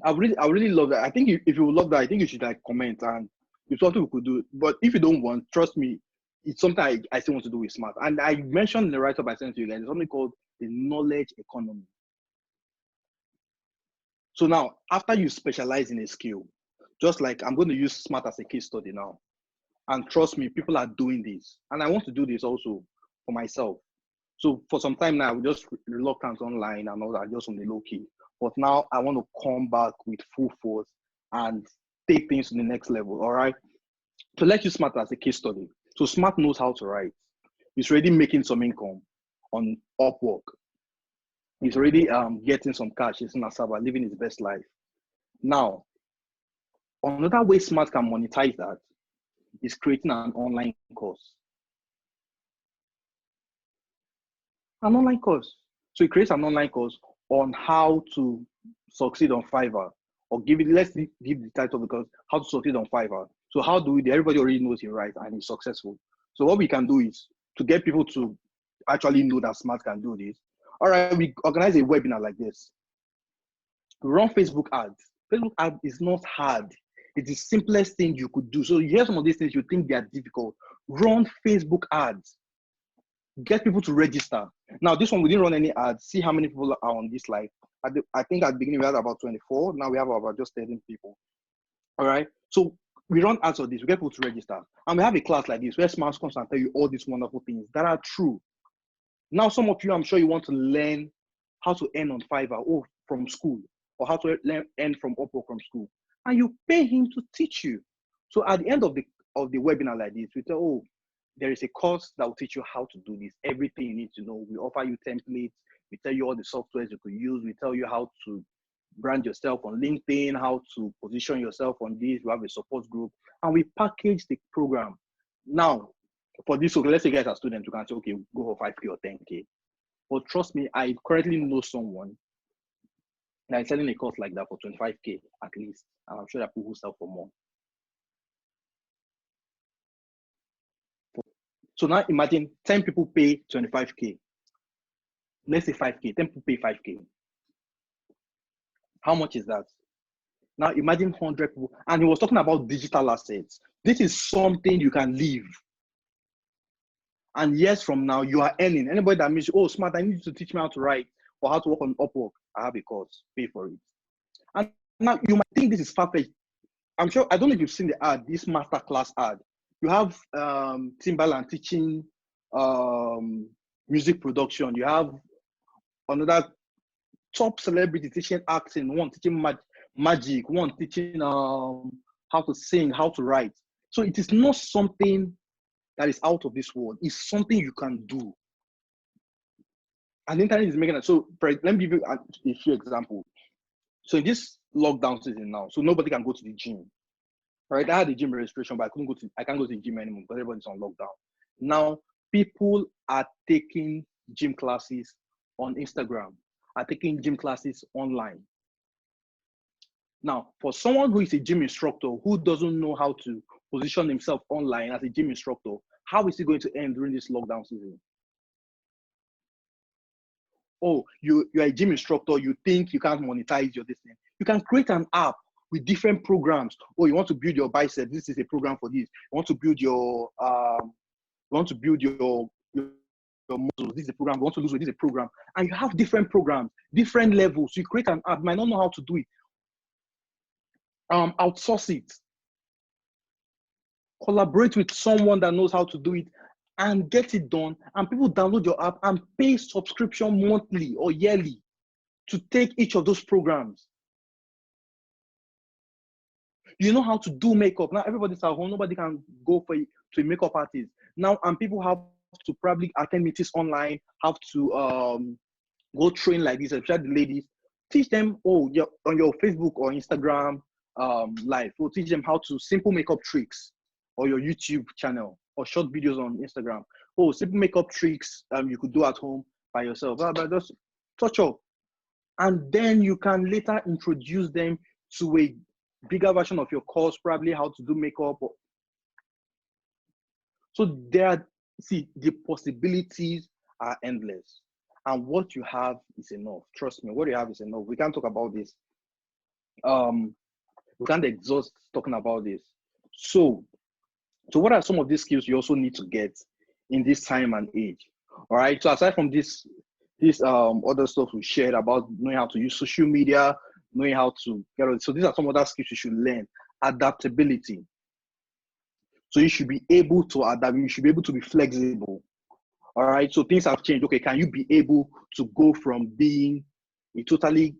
I really love that. I think if you love that, I think you should like comment, and it's something we could do. But if you don't want, trust me, it's something I still want to do with Smart. And I mentioned in the write-up I sent to you guys, something called the knowledge economy. So now, after you specialize in a skill, just like I'm going to use Smart as a case study now. And trust me, people are doing this. And I want to do this also for myself. So for some time now, I'm just reluctant online and all that, just on the low key. But now I want to come back with full force and take things to the next level, all right? So let's use Smart as a case study. So Smart knows how to write. He's already making some income on Upwork. He's already getting some cash. He's in Asaba, living his best life. Now, another way Smart can monetize that is creating an online course. An online course. So he creates an online course on how to succeed on Fiverr, or let's give the title, because how to succeed on Fiverr. So how do we do? Everybody already knows he writes and he's successful. So what we can do is to get people to actually know that Smart can do this. All right, we organize a webinar like this. We run Facebook ads. Facebook ad is not hard. It's the simplest thing you could do. So you hear some of these things, you think they are difficult. Run Facebook ads. Get people to register. Now, this one, we didn't run any ads. See how many people are on this live. I think at the beginning we had about 24. Now we have about just 13 people. All right. So we run ads on this. We get people to register. And we have a class like this where Smart comes and tell you all these wonderful things that are true. Now, some of you, I'm sure you want to learn how to earn on Fiverr or from school, or how to earn from Upwork from school. And you pay him to teach you. So at the end of the webinar like this, we tell, oh, there is a course that will teach you how to do this, everything you need to know. We offer you templates. We tell you all the softwares you could use. We tell you how to brand yourself on LinkedIn, how to position yourself on this. We have a support group, and we package the program. Now, for this, so let's say you guys are students, you can say, okay, go for 5K or 10K. But trust me, I currently know someone that is selling a course like that for 25K at least. And I'm sure that people will sell for more. So now imagine 10 people pay 25K. let's say 5K, 10 people pay 5K. How much is that? Now imagine 100 people. And he was talking about digital assets. This is something you can leave. And years from now, you are earning. Anybody that means, oh, Smart, I need you to teach me how to write or how to work on Upwork. I have a course, pay for it. And now you might think this is far-fetched. I'm sure, I don't know if you've seen the ad, this masterclass ad. You have Timbaland teaching music production. You have another top celebrity teaching acting, one teaching magic, one teaching how to sing, how to write. So it is not something that is out of this world. It's something you can do. And the internet is making it. So let me give you a few examples. So in this lockdown season now, so nobody can go to the gym. Right? I had a gym registration, but I can't go to the gym anymore because everybody's on lockdown. Now, people are taking gym classes on Instagram, are taking gym classes online. Now, for someone who is a gym instructor who doesn't know how to position himself online as a gym instructor, how is he going to end during this lockdown season? Oh, you're a gym instructor, you think you can't monetize your business. You can create an app with different programs. Oh, you want to build your bicep, this is a program for this. You want to build your muscles, this is a program. You want to lose weight, this is a program. And you have different programs, different levels. So you create an app, you might not know how to do it. Outsource it. Collaborate with someone that knows how to do it and get it done. And people download your app and pay subscription monthly or yearly to take each of those programs. You know how to do makeup. Now everybody's at home. Nobody can go to a makeup artist. Now, and people have to probably attend meetings online, have to go train like this, especially the ladies. Teach them, on your Facebook or Instagram live. We'll teach them how to simple makeup tricks, or your YouTube channel, or short videos on Instagram. Oh, simple makeup tricks you could do at home by yourself. But just touch up. And then you can later introduce them to a bigger version of your course, probably how to do makeup. So the possibilities are endless. And what you have is enough. Trust me, what you have is enough. We can't talk about this. We can't exhaust talking about this. So what are some of these skills you also need to get in this time and age? All right. So aside from this other stuff we shared about knowing how to use social media, knowing how to get it. So these are some other skills you should learn. Adaptability. So you should be able to adapt. You should be able to be flexible. All right. So things have changed. Okay. Can you be able to go from being a totally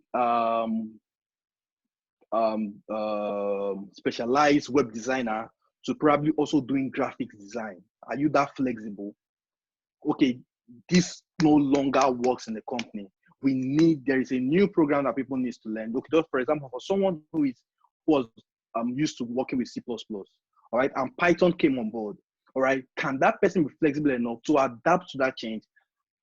specialized web designer to probably also doing graphic design? Are you that flexible? Okay, this no longer works in the company. There is a new program that people need to learn. Okay, just for example, for someone who was used to working with C++, all right, and Python came on board, all right, can that person be flexible enough to adapt to that change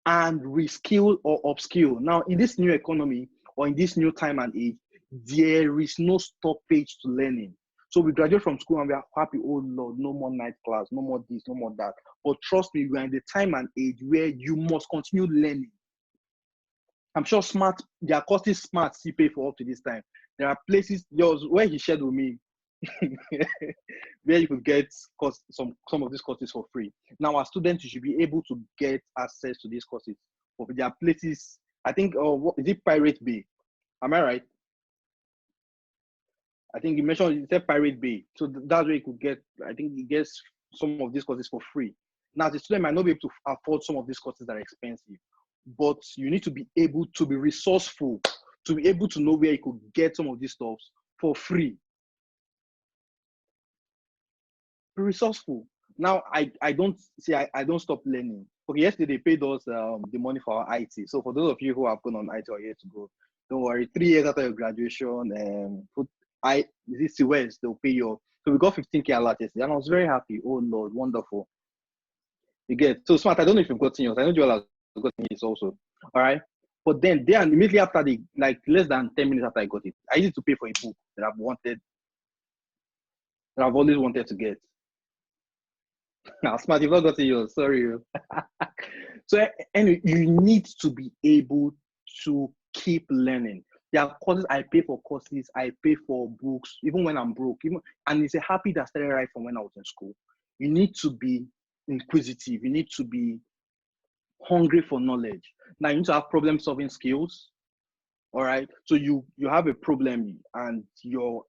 and reskill or upskill? Now, in this new economy or in this new time and age, there is no stoppage to learning. So we graduate from school and we are happy, oh Lord, no more night class, no more this, no more that. But trust me, we are in the time and age where you must continue learning. I'm sure there are courses Smart still pay for up to this time. There are places, where he shared with me, where you could get some of these courses for free. Now, as students, you should be able to get access to these courses. But there are places, I think, is it Pirate Bay? Am I right? I think you said Pirate Bay. So that's where you could get, I think he gets some of these courses for free. Now, the student might not be able to afford some of these courses that are expensive, but you need to be able to be resourceful, to be able to know where you could get some of these stuff for free. Be resourceful. Now, I don't stop learning. Okay, yesterday they paid us the money for our IT. So for those of you who have gone on IT or yet to go, don't worry, 3 years after your graduation, West, they'll pay you. So we got 15K alert yesterday, and I was very happy. Oh Lord, wonderful. You get so Smart. I don't know if you've gotten yours. I know Joel has gotten his also. All right. But then immediately after less than 10 minutes after I got it, I needed to pay for a book that I've always wanted to get. Now, Smart, you've not gotten yours. Sorry. So anyway, you need to be able to keep learning. There are courses, I pay for courses, I pay for books, even when I'm broke. And it's a habit that started right from when I was in school. You need to be inquisitive. You need to be hungry for knowledge. Now you need to have problem-solving skills. All right. So you have a problem and your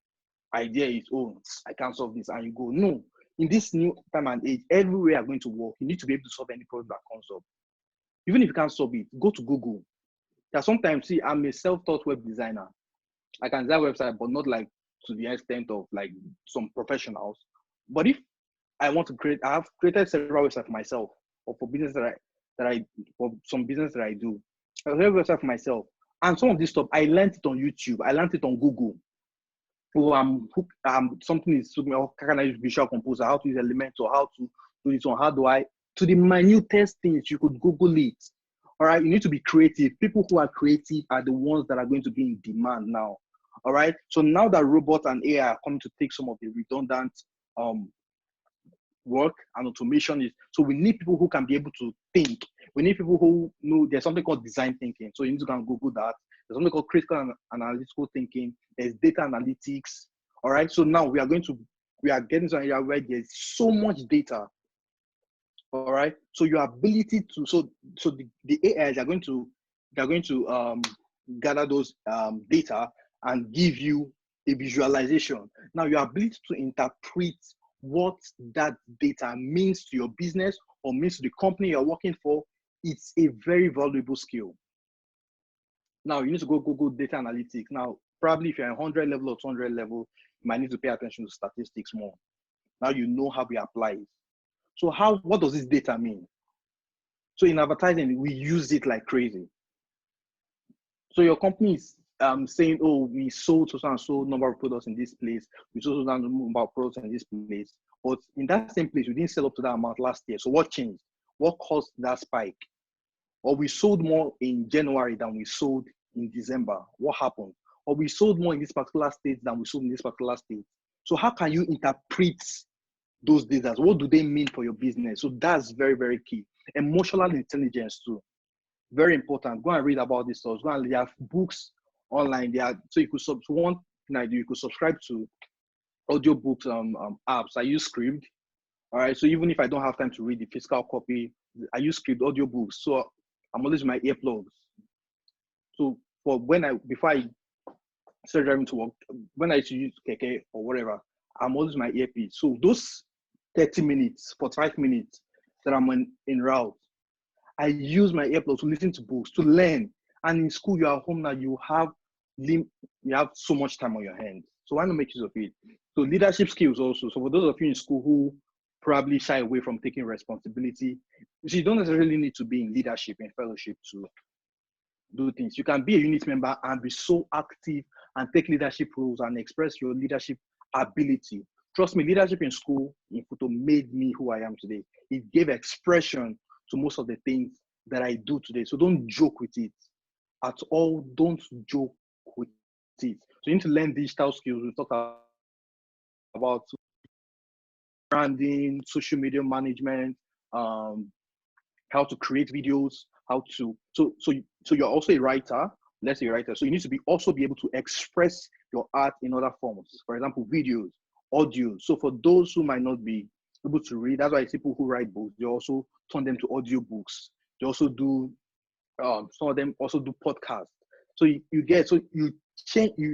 idea is, oh, I can't solve this, and you go, no. In this new time and age, everywhere you're going to work, you need to be able to solve any problem that comes up. Even if you can't solve it, go to Google. There sometimes, see, I'm a self-taught web designer. I can design website, but not like to the extent of like some professionals. But if I want to create, I have created several websites for myself, or for business for some business that I do. I created a website for myself, and some of this stuff I learned it on YouTube. I learned it on Google. Oh, something is to me. How can I use Visual Composer? How to use Elements, or how to do this, or how do I to the minutest things? You could Google it. All right, you need to be creative. People who are creative are the ones that are going to be in demand now. All right, so now that robots and AI are coming to take some of the redundant work and automation is, so we need people who can be able to think. We need people who know there's something called design thinking. So you need to go and Google that. There's something called critical and analytical thinking. There's data analytics. All right, so now we are getting to an area where there's so much data. All right, so your ability to so the AIs are going to gather those data and give you a visualization. Now your ability to interpret what that data means to your business or means to the company you're working for, it's a very valuable skill. Now you need to go Google data analytics. Now probably if you're 100 level or 200 level, you might need to pay attention to statistics more. Now you know how we apply it. So what does this data mean? So in advertising, we use it like crazy. So your company is saying, oh, we sold so and so number of products in this place. We sold so and so number of products in this place. But in that same place, we didn't sell up to that amount last year. So what changed? What caused that spike? Or we sold more in January than we sold in December. What happened? Or we sold more in this particular state than we sold in this particular state. So how can you interpret those data? What do they mean for your business? So that's very, very key. Emotional intelligence too, very important. Go and read about this stuff. Go and, they have books online. So you could one thing I do, you could subscribe to audiobooks apps. I use Scribd. All right. So even if I don't have time to read the physical copy, I use Scribd audiobooks. So I'm always with my earplugs. So before I start driving to work, when I used to use Keke or whatever, I'm always my earpiece. So those 30 minutes, 45 minutes that I'm en route, I use my earplugs to listen to books, to learn. And in school, you're at home now, you have so much time on your hands. So why not make use of it? So leadership skills also. So for those of you in school who probably shy away from taking responsibility, you don't necessarily need to be in leadership and fellowship to do things. You can be a unit member and be so active and take leadership roles and express your leadership ability. Trust me, leadership in school, in photo, made me who I am today. It gave expression to most of the things that I do today. So don't joke with it at all. Don't joke with it. So you need to learn digital skills. We talk about branding, social media management, how to create videos, so you're also a writer. Let's say a writer. So you need to also be able to express your art in other forms. For example, videos, audio. So for those who might not be able to read, that's why people who write books, they also turn them to audio books. They also do some of them also do podcasts. So you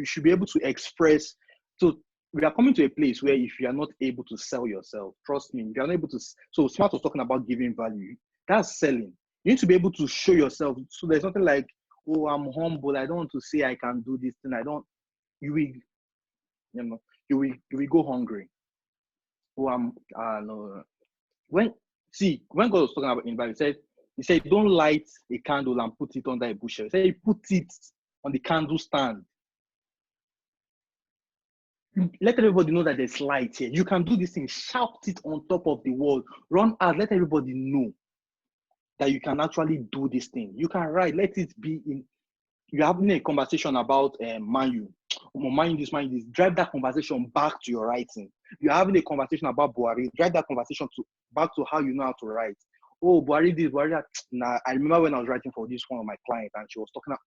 should be able to express. So we are coming to a place where if you are not able to sell yourself, trust me, if you are not able to. So Smart was talking about giving value. That's selling. You need to be able to show yourself. So there's nothing like, oh, I'm humble. I don't want to say I can do this thing. You will go hungry. Oh, no. When God was talking about in Bible, he said, don't light a candle and put it under a bushel. He said, he put it on the candle stand. Let everybody know that there's light here. You can do this thing. Shout it on top of the wall. Run out. Let everybody know that you can actually do this thing. You can write. Let it be in. You're having a conversation about Man U. Man this. Drive that conversation back to your writing. You're having a conversation about Buhari. Drive that conversation back to how you know how to write. oh, Buhari this, Buhari that. Nah, I remember when I was writing for this one of my clients, and she was talking about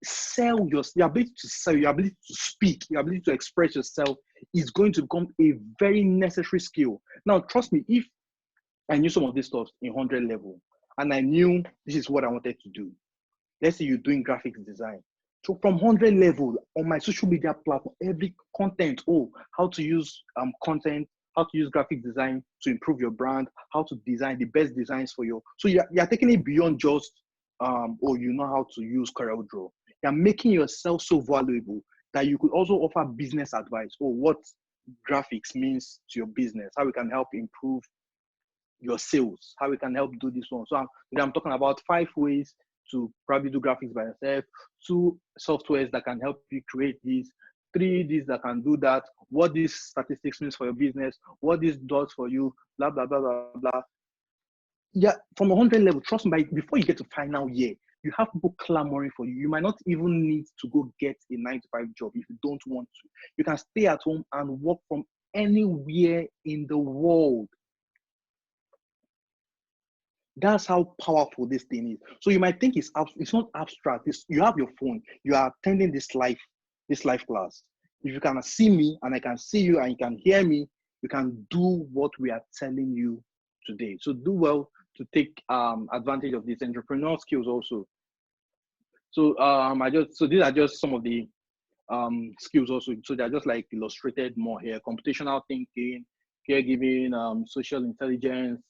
sell your ability to sell, your ability to speak, your ability to express yourself is going to become a very necessary skill. Now, trust me, if I knew some of this stuff in 100 level, and I knew this is what I wanted to do. Let's say you're doing graphics design. So from 100 level on my social media platform, every content, how to use content, how to use graphic design to improve your brand, how to design the best designs for you. So you're taking it beyond just, you know how to use CorelDRAW. You're making yourself so valuable that you could also offer business advice, what graphics means to your business, how we can help improve your sales, how we can help do this one. So I'm talking about 5 ways to probably do graphics by yourself, 2 softwares that can help you create these, 3 these that can do that, what this statistics means for your business, what this does for you, blah, blah, blah, blah, blah. Yeah, from 100 level, trust me, before you get to final year, you have people clamoring for you. You might not even need to go get a 9-to-5 job if you don't want to. You can stay at home and work from anywhere in the world. That's how powerful this thing is. So you might think it's not abstract. You have your phone. You are attending this live class. If you can see me and I can see you and you can hear me, you can do what we are telling you today. So do well to take advantage of these entrepreneurial skills also. So these are just some of the skills also. So they're just like illustrated more here: computational thinking, caregiving, social intelligence,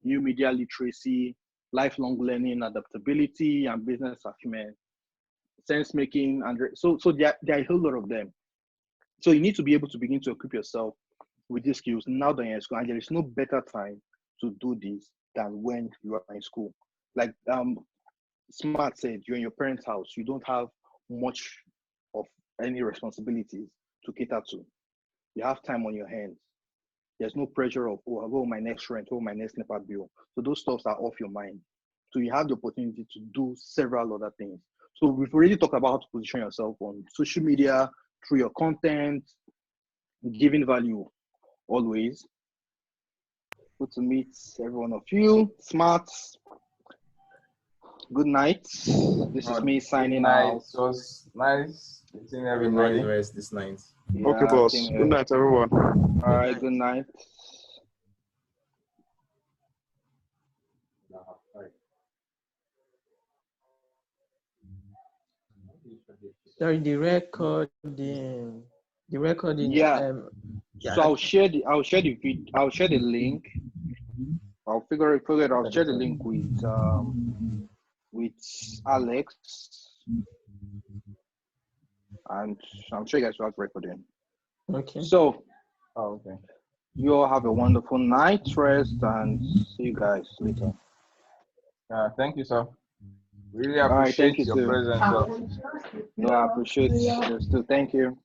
new media literacy, lifelong learning, adaptability, and business acumen, sense making, and so there are a whole lot of them. So you need to be able to begin to equip yourself with these skills now that you're in school, and there is no better time to do this than when you are in school. Like Smart said, you're in your parents' house, you don't have much of any responsibilities to cater to. You have time on your hands. There's no pressure of, my next rent, my next NEPA bill. So those stuffs are off your mind. So you have the opportunity to do several other things. So we've already talked about how to position yourself on social media, through your content, giving value always. Good to meet every one of you. Smart. Good night. This is me signing out. It was nice meeting everybody. Rest this night. Yeah, Okay, boss. Good night, everyone. All right, good night. Sorry, the recording. Yeah. So I'll share the link. I'll figure it. I'll share the link with Alex, and I'm sure you guys will have recording. Okay. So, okay. You all have a wonderful night rest, and see you guys later. Thank you, sir. Really appreciate your presence. Yeah, I appreciate you too. Thank you.